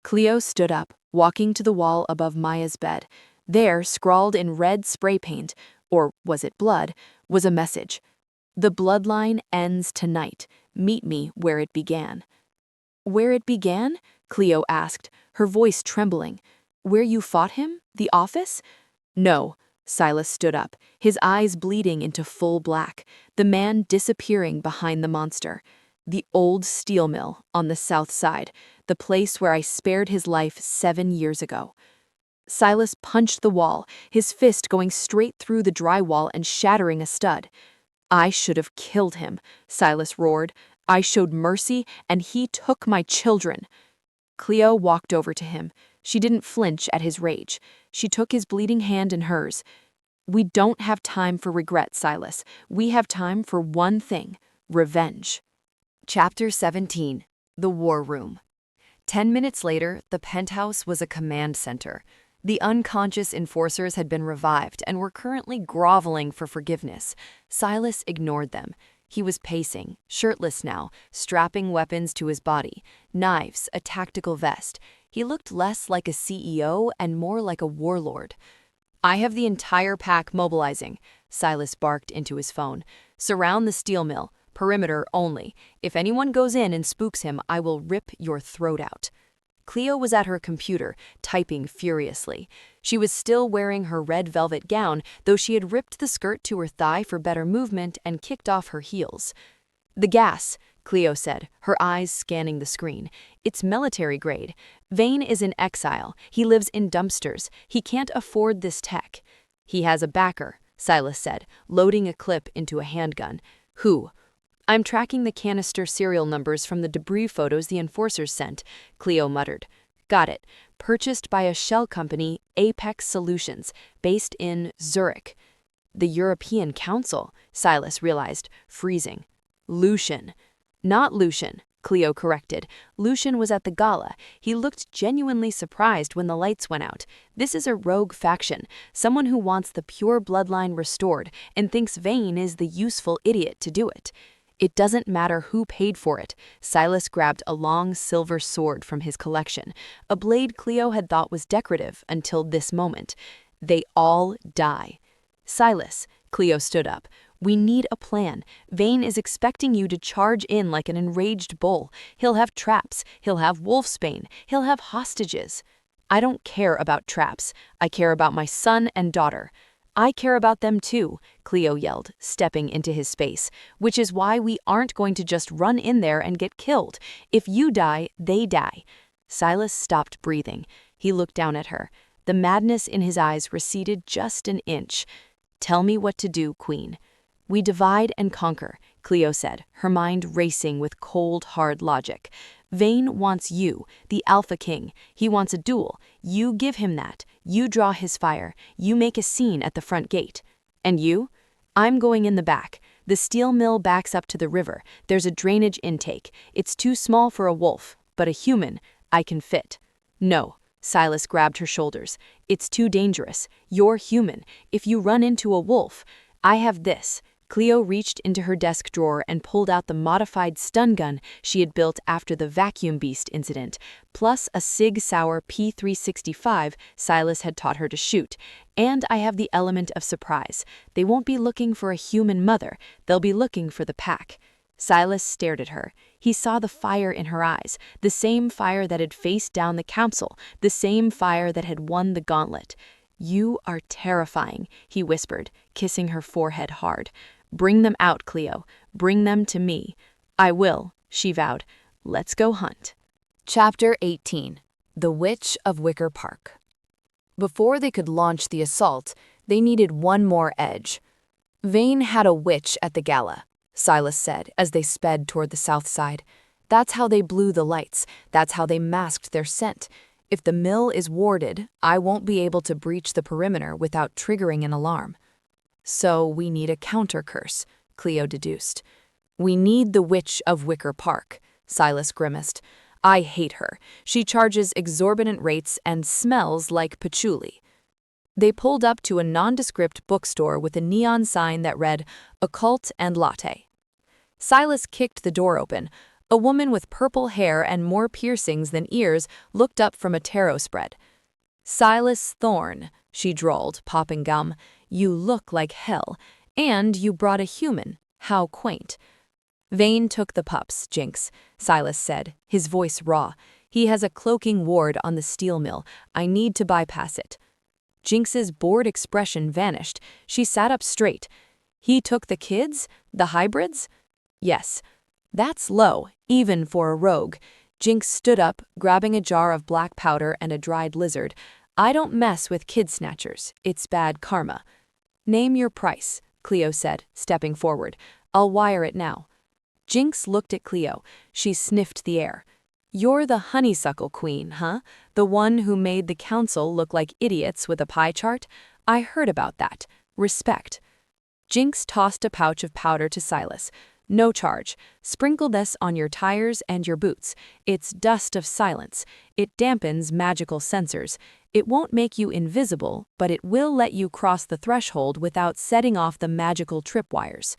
Cleo stood up, walking to the wall above Maya's bed. There, scrawled in red spray paint, or was it blood, was a message. "The bloodline ends tonight. Meet me where it began." "Where it began?" Cleo asked, her voice trembling. "Where you fought him? The office?" "No." Silas stood up, his eyes bleeding into full black, the man disappearing behind the monster. "The old steel mill on the south side, the place where I spared his life 7 years ago." Silas punched the wall, his fist going straight through the drywall and shattering a stud. "I should have killed him," Silas roared. "I showed mercy, and he took my children." Cleo walked over to him. She didn't flinch at his rage. She took his bleeding hand in hers. "We don't have time for regret, Silas. We have time for one thing: revenge." Chapter 17. The War Room. 10 minutes later, the penthouse was a command center. The unconscious enforcers had been revived and were currently groveling for forgiveness. Silas ignored them. He was pacing, shirtless now, strapping weapons to his body, knives, a tactical vest. He looked less like a CEO and more like a warlord. "I have the entire pack mobilizing," Silas barked into his phone. "Surround the steel mill. Perimeter only. If anyone goes in and spooks him, I will rip your throat out." Cleo was at her computer, typing furiously. She was still wearing her red velvet gown, though she had ripped the skirt to her thigh for better movement and kicked off her heels. "The gas," Cleo said, her eyes scanning the screen. "It's military grade. Vane is in exile. He lives in dumpsters. He can't afford this tech." "He has a backer," Silas said, loading a clip into a handgun. "Who?" "I'm tracking the canister serial numbers from the debris photos the enforcers sent," Cleo muttered. "Got it. Purchased by a shell company, Apex Solutions, based in Zurich." The European Council, Silas realized, freezing. Lucian. Not Lucian, Cleo corrected. Lucian was at the gala. He looked genuinely surprised when the lights went out. This is a rogue faction, someone who wants the pure bloodline restored and thinks Vane is the useful idiot to do it. It doesn't matter who paid for it. Silas grabbed a long silver sword from his collection, a blade Cleo had thought was decorative until this moment. They all die. Silas, Cleo stood up. We need a plan. Vane is expecting you to charge in like an enraged bull. He'll have traps. He'll have wolfsbane. He'll have hostages. I don't care about traps. I care about my son and daughter. I care about them too, Cleo yelled, stepping into his space, which is why we aren't going to just run in there and get killed. If you die, they die. Silas stopped breathing. He looked down at her. The madness in his eyes receded just an inch. Tell me what to do, Queen. We divide and conquer, Cleo said, her mind racing with cold, hard logic. Vane wants you, the Alpha King. He wants a duel. You give him that. You draw his fire. You make a scene at the front gate. And you? I'm going in the back. The steel mill backs up to the river. There's a drainage intake. It's too small for a wolf, but a human, I can fit. No. Silas grabbed her shoulders. It's too dangerous. You're human. If you run into a wolf, I have this. Cleo reached into her desk drawer and pulled out the modified stun gun she had built after the vacuum beast incident, plus a Sig Sauer P365 Silas had taught her to shoot. And I have the element of surprise. They won't be looking for a human mother. They'll be looking for the pack. Silas stared at her. He saw the fire in her eyes, the same fire that had faced down the council, the same fire that had won the gauntlet. You are terrifying, he whispered, kissing her forehead hard. Bring them out, Cleo. Bring them to me. I will, she vowed. Let's go hunt. Chapter 18. The Witch of Wicker Park. Before they could launch the assault, they needed one more edge. Vane had a witch at the gala, Silas said as they sped toward the south side. That's how they blew the lights. That's how they masked their scent. If the mill is warded, I won't be able to breach the perimeter without triggering an alarm. So we need a counter-curse, Cleo deduced. We need the Witch of Wicker Park, Silas grimaced. I hate her. She charges exorbitant rates and smells like patchouli. They pulled up to a nondescript bookstore with a neon sign that read, Occult and Latte. Silas kicked the door open. A woman with purple hair and more piercings than ears looked up from a tarot spread. Silas Thorne, she drawled, popping gum. You look like hell. And you brought a human. How quaint. Vane took the pups, Jinx, Silas said, his voice raw. He has a cloaking ward on the steel mill. I need to bypass it. Jinx's bored expression vanished. She sat up straight. He took the kids? The hybrids? Yes. That's low, even for a rogue. Jinx stood up, grabbing a jar of black powder and a dried lizard. I don't mess with kid snatchers. It's bad karma. Name your price, Cleo said, stepping forward. I'll wire it now. Jinx looked at Cleo. She sniffed the air. You're the honeysuckle queen, huh? The one who made the council look like idiots with a pie chart? I heard about that. Respect. Jinx tossed a pouch of powder to Silas. No charge. Sprinkle this on your tires and your boots. It's dust of silence. It dampens magical sensors. It won't make you invisible, but it will let you cross the threshold without setting off the magical tripwires.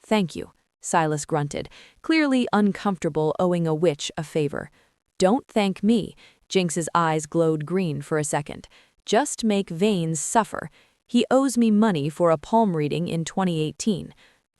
Thank you, Silas grunted, clearly uncomfortable owing a witch a favor. Don't thank me. Jinx's eyes glowed green for a second. Just make Vane suffer. He owes me money for a palm reading in 2018.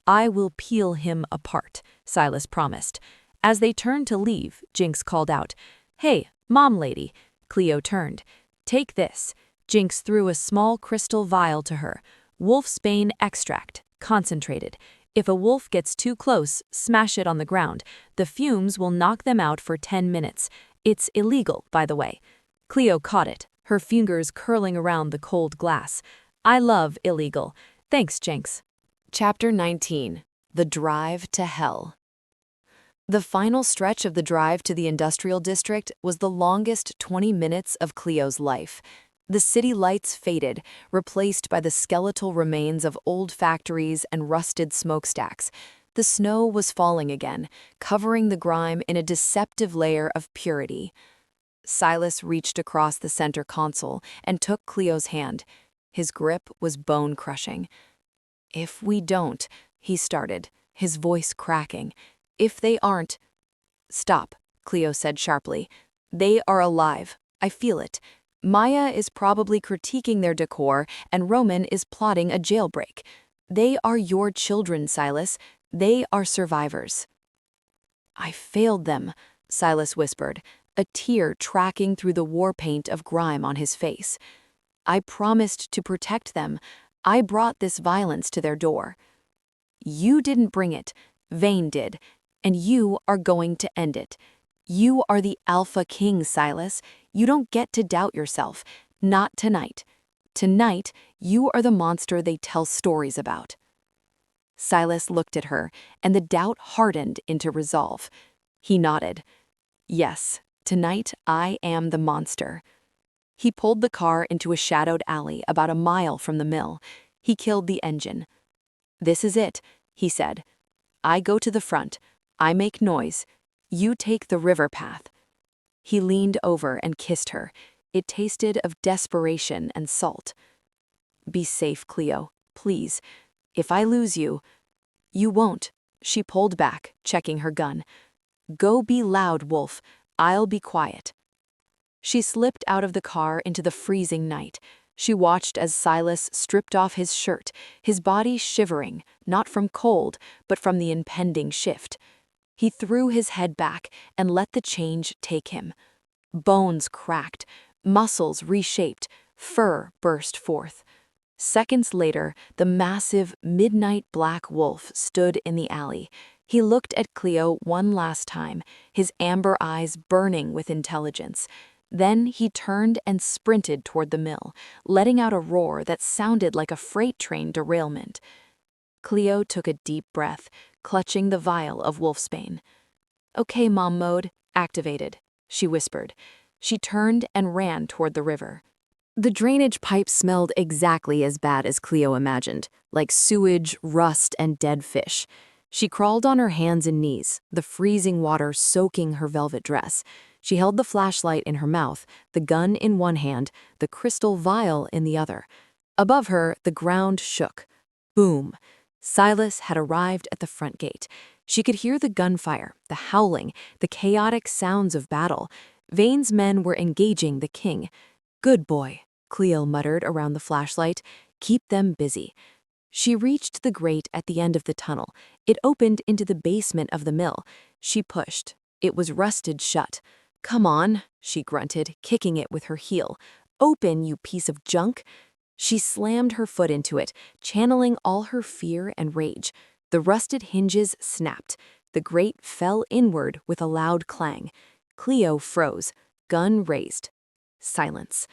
I will peel him apart, Silas promised. As they turned to leave, Jinx called out, Hey, mom lady. Cleo turned. Take this. Jinx threw a small crystal vial to her. Wolfsbane extract, concentrated. If a wolf gets too close, smash it on the ground. The fumes will knock them out for 10 minutes. It's illegal, by the way. Cleo caught it, her fingers curling around the cold glass. I love illegal. Thanks, Jinx. Chapter 19. The Drive to Hell. The final stretch of the drive to the industrial district was the longest 20 minutes of Cleo's life. The city lights faded, replaced by the skeletal remains of old factories and rusted smokestacks. The snow was falling again, covering the grime in a deceptive layer of purity. Silas reached across the center console and took Cleo's hand. His grip was bone-crushing. "If we don't," he started, his voice cracking. "If they aren't—" "Stop," Cleo said sharply. "They are alive. I feel it. Maya is probably critiquing their decor, and Roman is plotting a jailbreak. They are your children, Silas. They are survivors." "I failed them," Silas whispered, a tear tracking through the war paint of grime on his face. "I promised to protect them. I brought this violence to their door." "You didn't bring it. Vane did. And you are going to end it. You are the Alpha King, Silas. You don't get to doubt yourself. Not tonight. Tonight, you are the monster they tell stories about." Silas looked at her, and the doubt hardened into resolve. He nodded. "Yes, tonight I am the monster." He pulled the car into a shadowed alley about a mile from the mill. He killed the engine. "This is it," he said. "I go to the front. I make noise. You take the river path." He leaned over and kissed her. It tasted of desperation and salt. "Be safe, Cleo, please. If I lose you—" "You won't." She pulled back, checking her gun. "Go be loud, Wolf. I'll be quiet." She slipped out of the car into the freezing night. She watched as Silas stripped off his shirt, his body shivering, not from cold, but from the impending shift. He threw his head back and let the change take him. Bones cracked, muscles reshaped, fur burst forth. Seconds later, the massive, midnight black wolf stood in the alley. He looked at Cleo one last time, his amber eyes burning with intelligence. Then he turned and sprinted toward the mill, letting out a roar that sounded like a freight train derailment. Cleo took a deep breath, clutching the vial of wolfsbane. "Okay, mom mode, activated," she whispered. She turned and ran toward the river. The drainage pipe smelled exactly as bad as Cleo imagined, like sewage, rust, and dead fish. She crawled on her hands and knees, the freezing water soaking her velvet dress. She held the flashlight in her mouth, the gun in one hand, the crystal vial in the other. Above her, the ground shook. Boom! Silas had arrived at the front gate. She could hear the gunfire, the howling, the chaotic sounds of battle. Vane's men were engaging the king. "Good boy," Cleo muttered around the flashlight. "Keep them busy." She reached the grate at the end of the tunnel. It opened into the basement of the mill. She pushed. It was rusted shut. "Come on," she grunted, kicking it with her heel. "Open, you piece of junk." She slammed her foot into it, channeling all her fear and rage. The rusted hinges snapped. The grate fell inward with a loud clang. Cleo froze, gun raised. Silence.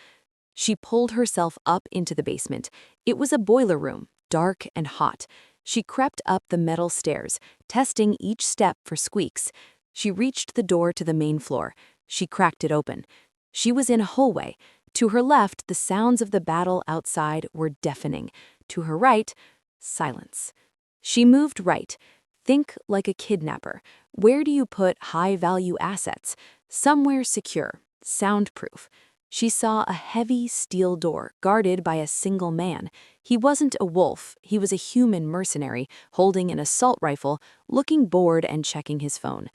She pulled herself up into the basement. It was a boiler room, dark and hot. She crept up the metal stairs, testing each step for squeaks. She reached the door to the main floor. She cracked it open. She was in a hallway. To her left, the sounds of the battle outside were deafening. To her right, silence. She moved right. Think like a kidnapper. Where do you put high-value assets? Somewhere secure, soundproof. She saw a heavy steel door guarded by a single man. He wasn't a wolf, he was a human mercenary, holding an assault rifle, looking bored and checking his phone.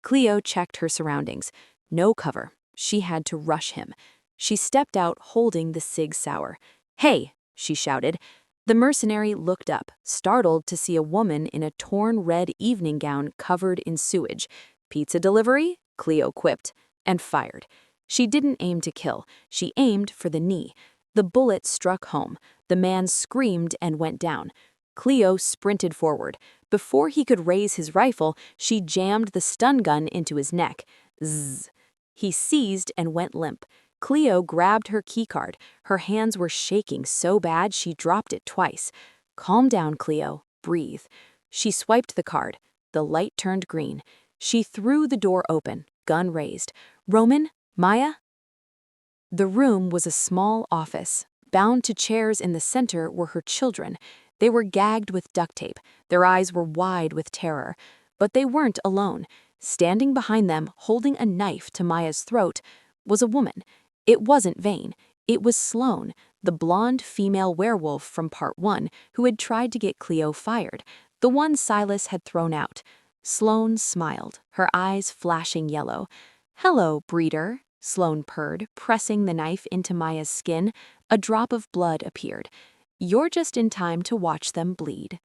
Cleo checked her surroundings. No cover. She had to rush him. She stepped out holding the Sig Sauer. "Hey!" she shouted. The mercenary looked up, startled to see a woman in a torn red evening gown covered in sewage. "Pizza delivery?" Cleo quipped, and fired. She didn't aim to kill. She aimed for the knee. The bullet struck home. The man screamed and went down. Cleo sprinted forward. Before he could raise his rifle, she jammed the stun gun into his neck. Zzz. He seized and went limp. Cleo grabbed her keycard. Her hands were shaking so bad she dropped it twice. "Calm down, Cleo. Breathe." She swiped the card. The light turned green. She threw the door open, gun raised. "Roman? Maya?" The room was a small office. Bound to chairs in the center were her children. They were gagged with duct tape. Their eyes were wide with terror. But they weren't alone. Standing behind them, holding a knife to Maya's throat, was a woman. It wasn't Vane. It was Sloane, the blonde female werewolf from Part 1 who had tried to get Cleo fired, the one Silas had thrown out. Sloane smiled, her eyes flashing yellow. "Hello, breeder," Sloane purred, pressing the knife into Maya's skin. A drop of blood appeared. "You're just in time to watch them bleed."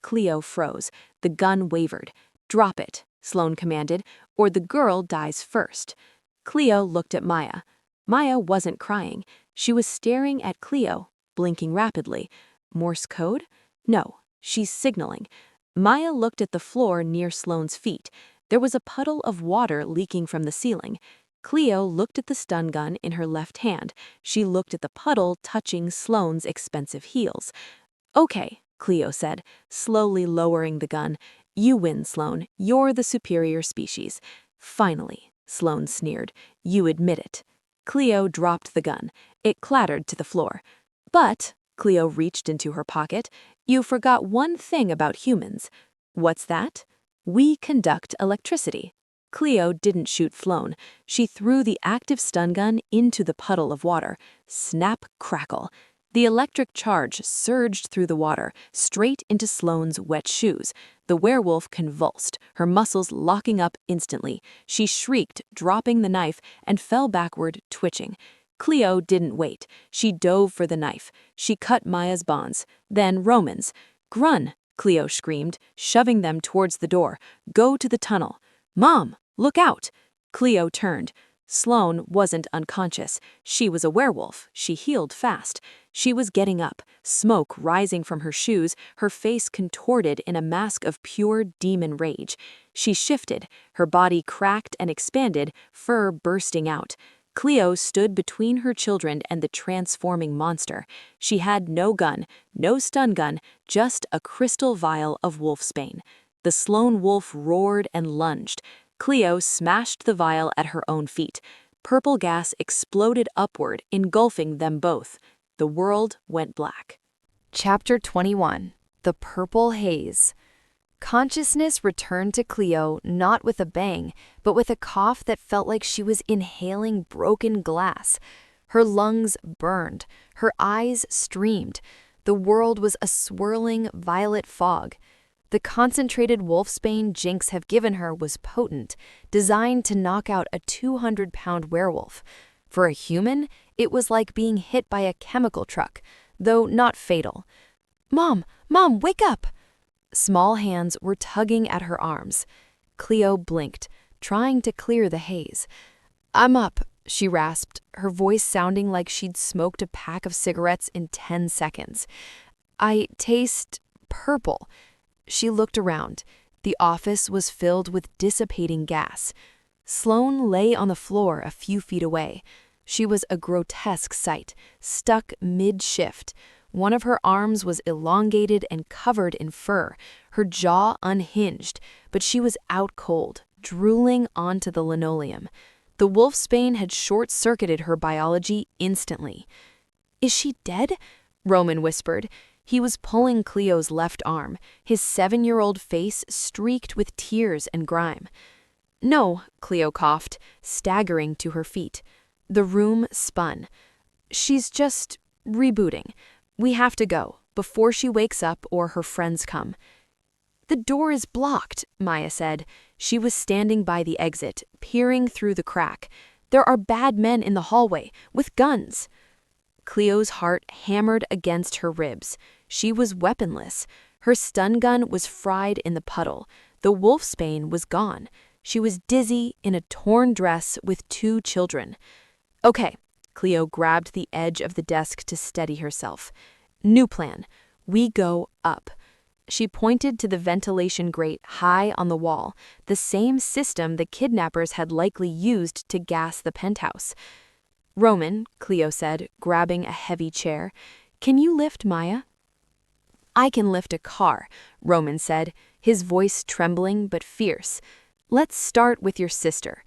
Cleo froze. The gun wavered. "Drop it," Sloane commanded, "or the girl dies first." Cleo looked at Maya. Maya wasn't crying. She was staring at Cleo, blinking rapidly. Morse code? No, she's signaling. Maya looked at the floor near Sloane's feet. There was a puddle of water leaking from the ceiling. Cleo looked at the stun gun in her left hand. She looked at the puddle touching Sloane's expensive heels. "Okay," Cleo said, slowly lowering the gun. "You win, Sloane. You're the superior species." "Finally," Sloane sneered. "You admit it." Cleo dropped the gun. It clattered to the floor. "But," Cleo reached into her pocket, "you forgot one thing about humans." "What's that?" "We conduct electricity." Cleo didn't shoot Sloane. She threw the active stun gun into the puddle of water. Snap, crackle. The electric charge surged through the water, straight into Sloane's wet shoes. The werewolf convulsed, her muscles locking up instantly. She shrieked, dropping the knife, and fell backward, twitching. Cleo didn't wait. She dove for the knife. She cut Maya's bonds, then Roman's. "Grun!" Cleo screamed, shoving them towards the door. "Go to the tunnel." "Mom, look out!" Cleo turned. Sloane wasn't unconscious. She was a werewolf. She healed fast. She was getting up, smoke rising from her shoes, her face contorted in a mask of pure demon rage. She shifted, her body cracked and expanded, fur bursting out. Cleo stood between her children and the transforming monster. She had no gun, no stun gun, just a crystal vial of wolfsbane. The Sloane wolf roared and lunged. Cleo smashed the vial at her own feet. Purple gas exploded upward, engulfing them both. The world went black. Chapter 21. The Purple Haze. Consciousness returned to Cleo not with a bang, but with a cough that felt like she was inhaling broken glass. Her lungs burned. Her eyes streamed. The world was a swirling violet fog. The concentrated wolfsbane Jinx have given her was potent, designed to knock out a 200-pound werewolf. For a human, it was like being hit by a chemical truck, though not fatal. Mom, wake up!" Small hands were tugging at her arms. Cleo blinked, trying to clear the haze. "I'm up," she rasped, her voice sounding like she'd smoked a pack of cigarettes in 10 seconds. "I taste purple." She looked around. The office was filled with dissipating gas. Sloane lay on the floor a few feet away. She was a grotesque sight, stuck mid-shift. One of her arms was elongated and covered in fur, her jaw unhinged, but she was out cold, drooling onto the linoleum. The wolfsbane had short-circuited her biology instantly. "Is she dead?" Roman whispered. He was pulling Cleo's left arm, his 7-year-old face streaked with tears and grime. "No," Cleo coughed, staggering to her feet. The room spun. "She's just rebooting. We have to go, before she wakes up or her friends come." "The door is blocked," Maya said. She was standing by the exit, peering through the crack. "There are bad men in the hallway, with guns." Cleo's heart hammered against her ribs. She was weaponless. Her stun gun was fried in the puddle. The wolfsbane was gone. She was dizzy in a torn dress with 2 children. "Okay." Cleo grabbed the edge of the desk to steady herself. "New plan. We go up." She pointed to the ventilation grate high on the wall, the same system the kidnappers had likely used to gas the penthouse. "Roman," Cleo said, grabbing a heavy chair, "can you lift Maya?" "I can lift a car," Roman said, his voice trembling but fierce. "Let's start with your sister."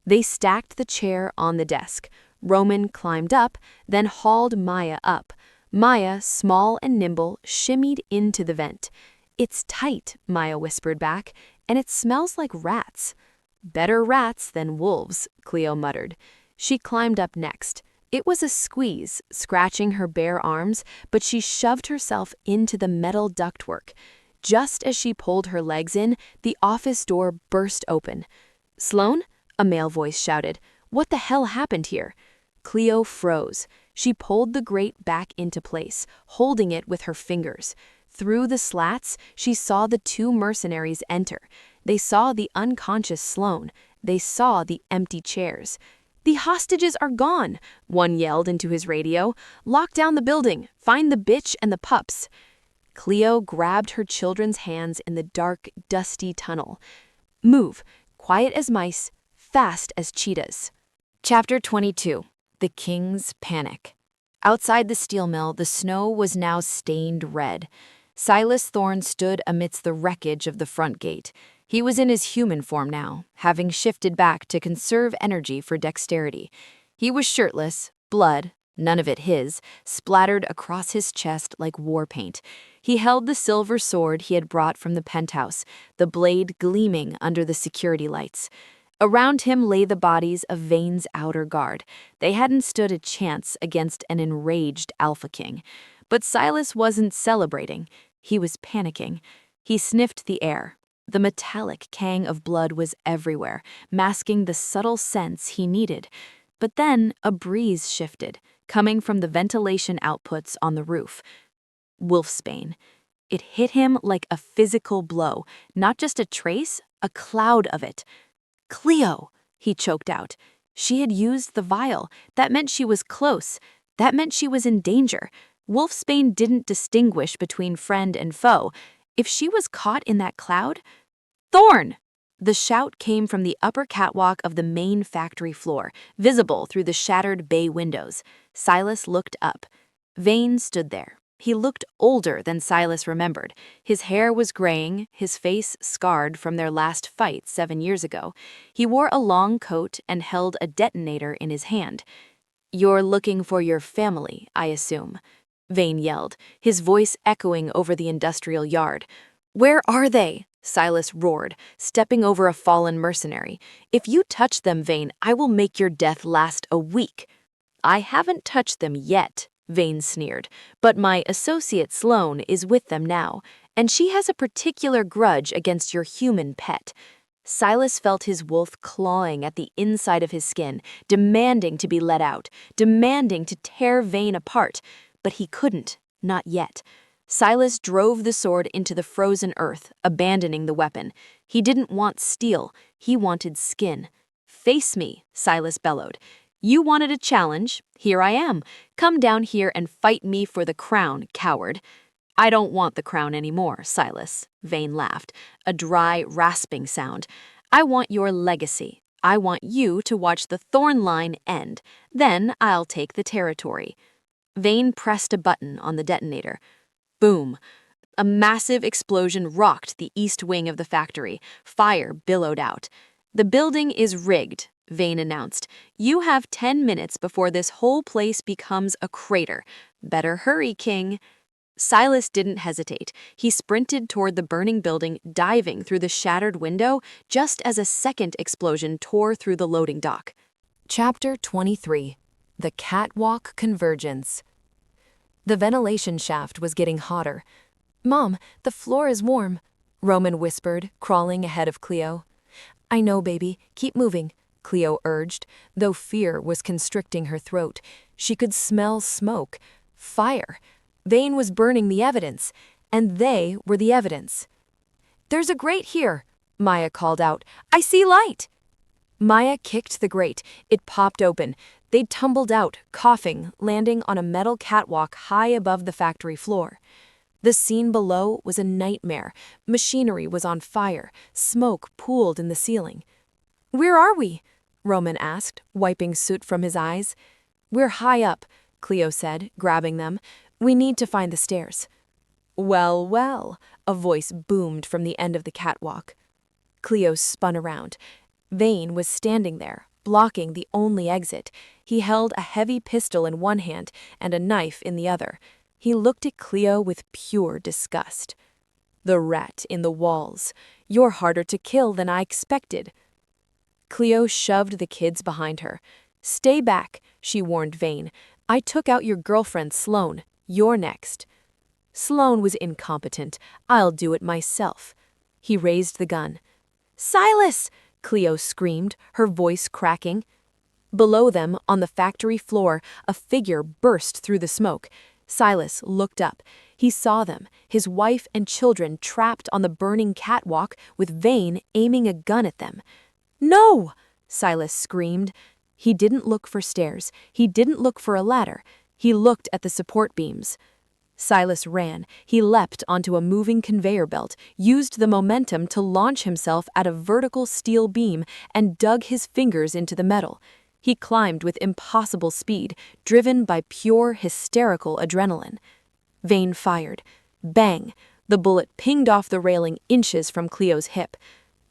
They stacked the chair on the desk. Roman climbed up, then hauled Maya up. Maya, small and nimble, shimmied into the vent. "It's tight," Maya whispered back, "and it smells like rats." "Better rats than wolves," Cleo muttered. She climbed up next. It was a squeeze, scratching her bare arms, but she shoved herself into the metal ductwork. Just as she pulled her legs in, the office door burst open. "Sloane?" a male voice shouted. "What the hell happened here?" Cleo froze. She pulled the grate back into place, holding it with her fingers. Through the slats, she saw the two mercenaries enter. They saw the unconscious Sloane. They saw the empty chairs. "The hostages are gone," one yelled into his radio. "Lock down the building. Find the bitch and the pups." Cleo grabbed her children's hands in the dark, dusty tunnel. "Move. Quiet as mice, fast as cheetahs." Chapter 22. The King's Panic. Outside the steel mill, the snow was now stained red. Silas Thorne stood amidst the wreckage of the front gate. He was in his human form now, having shifted back to conserve energy for dexterity. He was shirtless, blood, none of it his, splattered across his chest like war paint. He held the silver sword he had brought from the penthouse, the blade gleaming under the security lights. Around him lay the bodies of Vane's outer guard. They hadn't stood a chance against an enraged Alpha King. But Silas wasn't celebrating. He was panicking. He sniffed the air. The metallic tang of blood was everywhere, masking the subtle scents he needed. But then a breeze shifted, coming from the ventilation outputs on the roof. Wolfsbane. It hit him like a physical blow, not just a trace, a cloud of it. "Cleo," he choked out. She had used the vial. That meant she was close. That meant she was in danger. Wolfsbane didn't distinguish between friend and foe. If she was caught in that cloud... "Thorne!" The shout came from the upper catwalk of the main factory floor, visible through the shattered bay windows. Silas looked up. Vane stood there. He looked older than Silas remembered. His hair was graying, his face scarred from their last fight 7 years ago. He wore a long coat and held a detonator in his hand. "You're looking for your family, I assume," Vane yelled, his voice echoing over the industrial yard. "Where are they?" Silas roared, stepping over a fallen mercenary. "If you touch them, Vane, I will make your death last a week." "I haven't touched them yet," Vane sneered, "but my associate Sloane is with them now, and she has a particular grudge against your human pet." Silas felt his wolf clawing at the inside of his skin, demanding to be let out, demanding to tear Vane apart, but he couldn't, not yet. Silas drove the sword into the frozen earth, abandoning the weapon. He didn't want steel, he wanted skin. "Face me," Silas bellowed. "You wanted a challenge. Here I am. Come down here and fight me for the crown, coward." "I don't want the crown anymore, Silas," Vane laughed, a dry, rasping sound. "I want your legacy. I want you to watch the Thorne line end. Then I'll take the territory." Vane pressed a button on the detonator. Boom. A massive explosion rocked the east wing of the factory. Fire billowed out. "The building is rigged," Vane announced. "You have 10 minutes before this whole place becomes a crater. Better hurry, King." Silas didn't hesitate. He sprinted toward the burning building, diving through the shattered window just as a second explosion tore through the loading dock. Chapter 23. The Catwalk Convergence. The ventilation shaft was getting hotter. "Mom, the floor is warm," Roman whispered, crawling ahead of Cleo. "I know, baby. Keep moving," Cleo urged, though fear was constricting her throat. She could smell smoke. Fire. Vane was burning the evidence, and they were the evidence. "There's a grate here," Maya called out. "I see light." Maya kicked the grate. It popped open. They tumbled out, coughing, landing on a metal catwalk high above the factory floor. The scene below was a nightmare. Machinery was on fire. Smoke pooled in the ceiling. "Where are we?" Roman asked, wiping soot from his eyes. "We're high up," Cleo said, grabbing them. "We need to find the stairs." "Well, well," a voice boomed from the end of the catwalk. Cleo spun around. Vane was standing there, blocking the only exit. He held a heavy pistol in one hand and a knife in the other. He looked at Cleo with pure disgust. "The rat in the walls. You're harder to kill than I expected." Cleo shoved the kids behind her. "Stay back," she warned Vane. "I took out your girlfriend, Sloane. You're next." Sloane was incompetent. "I'll do it myself." He raised the gun. "Silas!" Cleo screamed, her voice cracking. Below them, on the factory floor, a figure burst through the smoke. Silas looked up. He saw them, his wife and children trapped on the burning catwalk with Vane aiming a gun at them. "No!" Silas screamed. He didn't look for stairs. He didn't look for a ladder. He looked at the support beams. Silas ran. He leapt onto a moving conveyor belt, used the momentum to launch himself at a vertical steel beam, and dug his fingers into the metal. He climbed with impossible speed, driven by pure, hysterical adrenaline. Vane fired. Bang! The bullet pinged off the railing inches from Cleo's hip.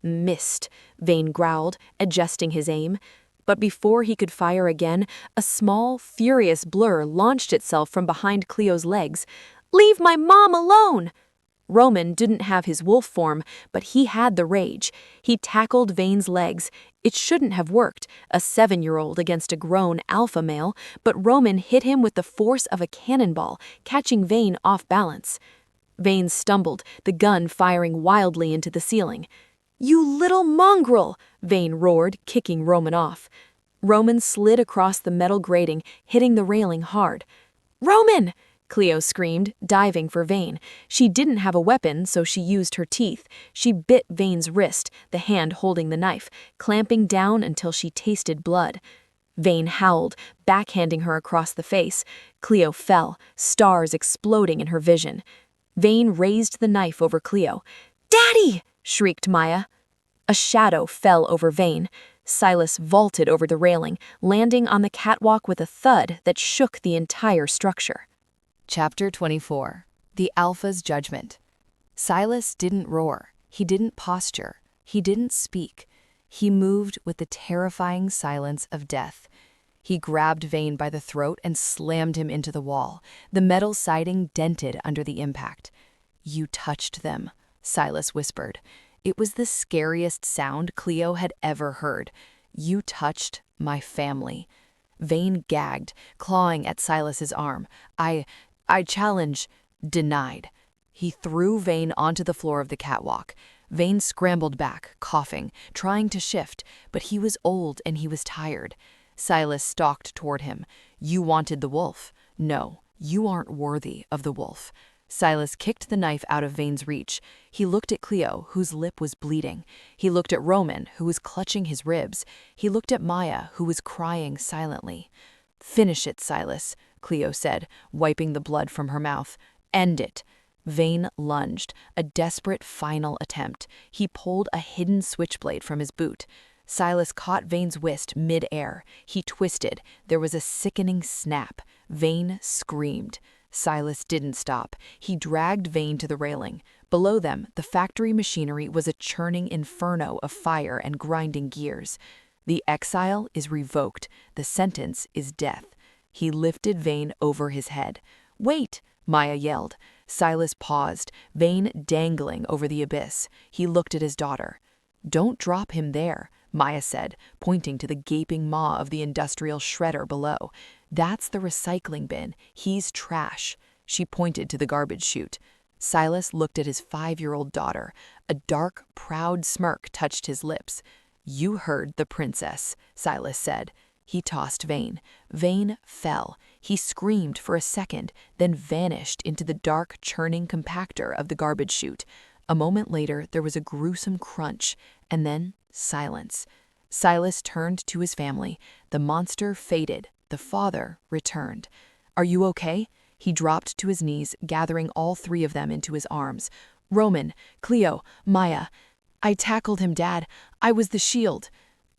"Missed," Vane growled, adjusting his aim. But before he could fire again, a small, furious blur launched itself from behind Cleo's legs. "Leave my mom alone!" Roman didn't have his wolf form, but he had the rage. He tackled Vane's legs. It shouldn't have worked, a 7-year-old against a grown alpha male, but Roman hit him with the force of a cannonball, catching Vane off balance. Vane stumbled, the gun firing wildly into the ceiling. "You little mongrel!" Vane roared, kicking Roman off. Roman slid across the metal grating, hitting the railing hard. "Roman!" Cleo screamed, diving for Vane. She didn't have a weapon, so she used her teeth. She bit Vane's wrist, the hand holding the knife, clamping down until she tasted blood. Vane howled, backhanding her across the face. Cleo fell, stars exploding in her vision. Vane raised the knife over Cleo. "Daddy!" shrieked Maya. A shadow fell over Vane. Silas vaulted over the railing, landing on the catwalk with a thud that shook the entire structure. Chapter 24. The Alpha's Judgment. Silas didn't roar. He didn't posture. He didn't speak. He moved with the terrifying silence of death. He grabbed Vane by the throat and slammed him into the wall. The metal siding dented under the impact. "You touched them," Silas whispered. It was the scariest sound Cleo had ever heard. "You touched my family." Vane gagged, clawing at Silas's arm. I challenge." "Denied." He threw Vane onto the floor of the catwalk. Vane scrambled back, coughing, trying to shift, but he was old and he was tired. Silas stalked toward him. "You wanted the wolf. No, you aren't worthy of the wolf." Silas kicked the knife out of Vane's reach. He looked at Cleo, whose lip was bleeding. He looked at Roman, who was clutching his ribs. He looked at Maya, who was crying silently. "Finish it, Silas," Cleo said, wiping the blood from her mouth. "End it." Vane lunged, a desperate final attempt. He pulled a hidden switchblade from his boot. Silas caught Vane's wrist mid-air. He twisted. There was a sickening snap. Vane screamed. Silas didn't stop. He dragged Vane to the railing. Below them, the factory machinery was a churning inferno of fire and grinding gears. "The exile is revoked. The sentence is death." He lifted Vane over his head. "Wait!" Maya yelled. Silas paused, Vane dangling over the abyss. He looked at his daughter. "Don't drop him there," Maya said, pointing to the gaping maw of the industrial shredder below. "That's the recycling bin. He's trash." She pointed to the garbage chute. Silas looked at his 5-year-old daughter. A dark, proud smirk touched his lips. "You heard the princess," Silas said. He tossed Vane. Vane fell. He screamed for a second, then vanished into the dark, churning compactor of the garbage chute. A moment later, there was a gruesome crunch, and then silence. Silas turned to his family. The monster faded. The father returned. "Are you okay?" He dropped to his knees, gathering all 3 of them into his arms. "Roman, Cleo, Maya. I tackled him, Dad. I was the shield."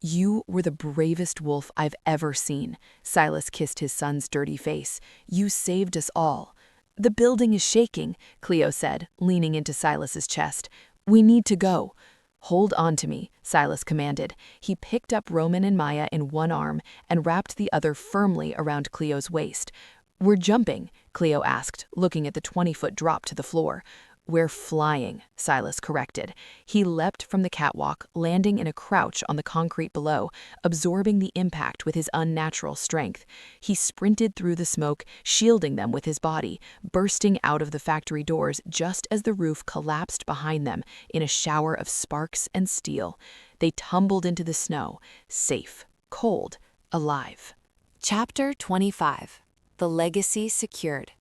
"You were the bravest wolf I've ever seen." Silas kissed his son's dirty face. "You saved us all." "The building is shaking," Cleo said, leaning into Silas's chest. "We need to go." "Hold on to me," Silas commanded. He picked up Roman and Maya in one arm and wrapped the other firmly around Cleo's waist. We're jumping, Cleo asked, looking at the 20-foot drop to the floor. We're flying, Silas corrected. He leapt from the catwalk, landing in a crouch on the concrete below, absorbing the impact with his unnatural strength. He sprinted through the smoke, shielding them with his body, bursting out of the factory doors just as the roof collapsed behind them in a shower of sparks and steel. They tumbled into the snow, safe, cold, alive. Chapter 25. The Legacy Secured.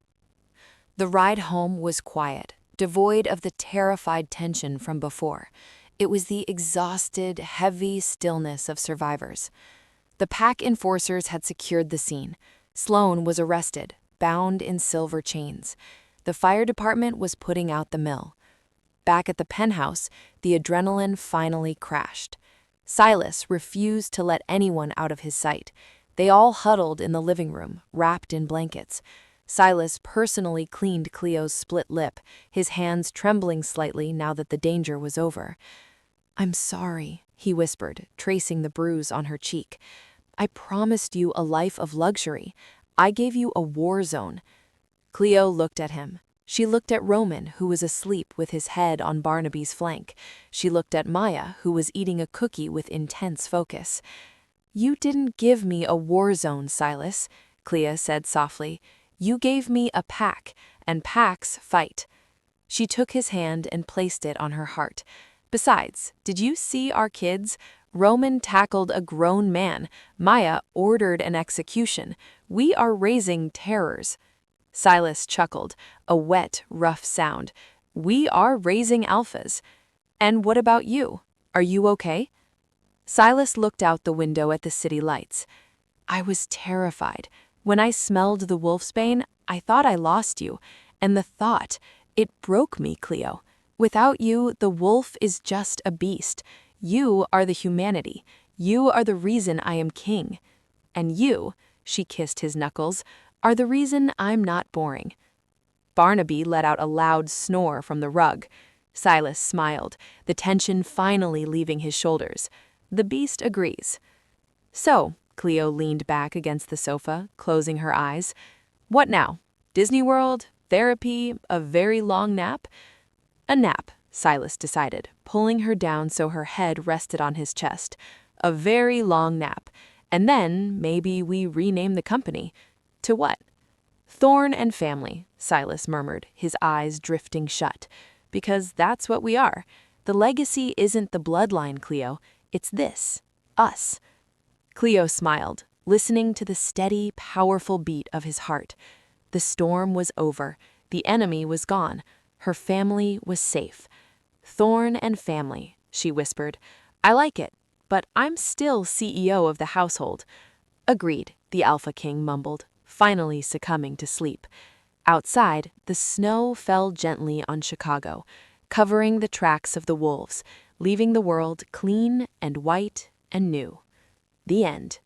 The ride home was quiet, devoid of the terrified tension from before. It was the exhausted, heavy stillness of survivors. The pack enforcers had secured the scene. Sloane was arrested, bound in silver chains. The fire department was putting out the mill. Back at the penthouse, the adrenaline finally crashed. Silas refused to let anyone out of his sight. They all huddled in the living room, wrapped in blankets. Silas personally cleaned Cleo's split lip, his hands trembling slightly now that the danger was over. "I'm sorry," he whispered, tracing the bruise on her cheek. "I promised you a life of luxury. I gave you a war zone." Cleo looked at him. She looked at Roman, who was asleep with his head on Barnaby's flank. She looked at Maya, who was eating a cookie with intense focus. "You didn't give me a war zone, Silas," Cleo said softly. "You gave me a pack, and packs fight." She took his hand and placed it on her heart. "Besides, did you see our kids? Roman tackled a grown man. Maya ordered an execution. We are raising terrors." Silas chuckled, a wet, rough sound. "We are raising alphas. And what about you? Are you okay?" Silas looked out the window at the city lights. "I was terrified. When I smelled the wolfsbane, I thought I lost you. And the thought, it broke me, Cleo. Without you, the wolf is just a beast. You are the humanity. You are the reason I am king. And you," she kissed his knuckles, "are the reason I'm not boring." Barnaby let out a loud snore from the rug. Silas smiled, the tension finally leaving his shoulders. The beast agrees. "So," Cleo leaned back against the sofa, closing her eyes. "What now? Disney World? Therapy? A very long nap?" "A nap," Silas decided, pulling her down so her head rested on his chest. "A very long nap. And then maybe we rename the company. To what?" "Thorne and Family," Silas murmured, his eyes drifting shut. "Because that's what we are. The legacy isn't the bloodline, Cleo. It's this. Us." Cleo smiled, listening to the steady, powerful beat of his heart. The storm was over. The enemy was gone. Her family was safe. "Thorne and Family," she whispered. "I like it, but I'm still CEO of the household." "Agreed," the Alpha King mumbled, finally succumbing to sleep. Outside, the snow fell gently on Chicago, covering the tracks of the wolves, leaving the world clean and white and new. The end.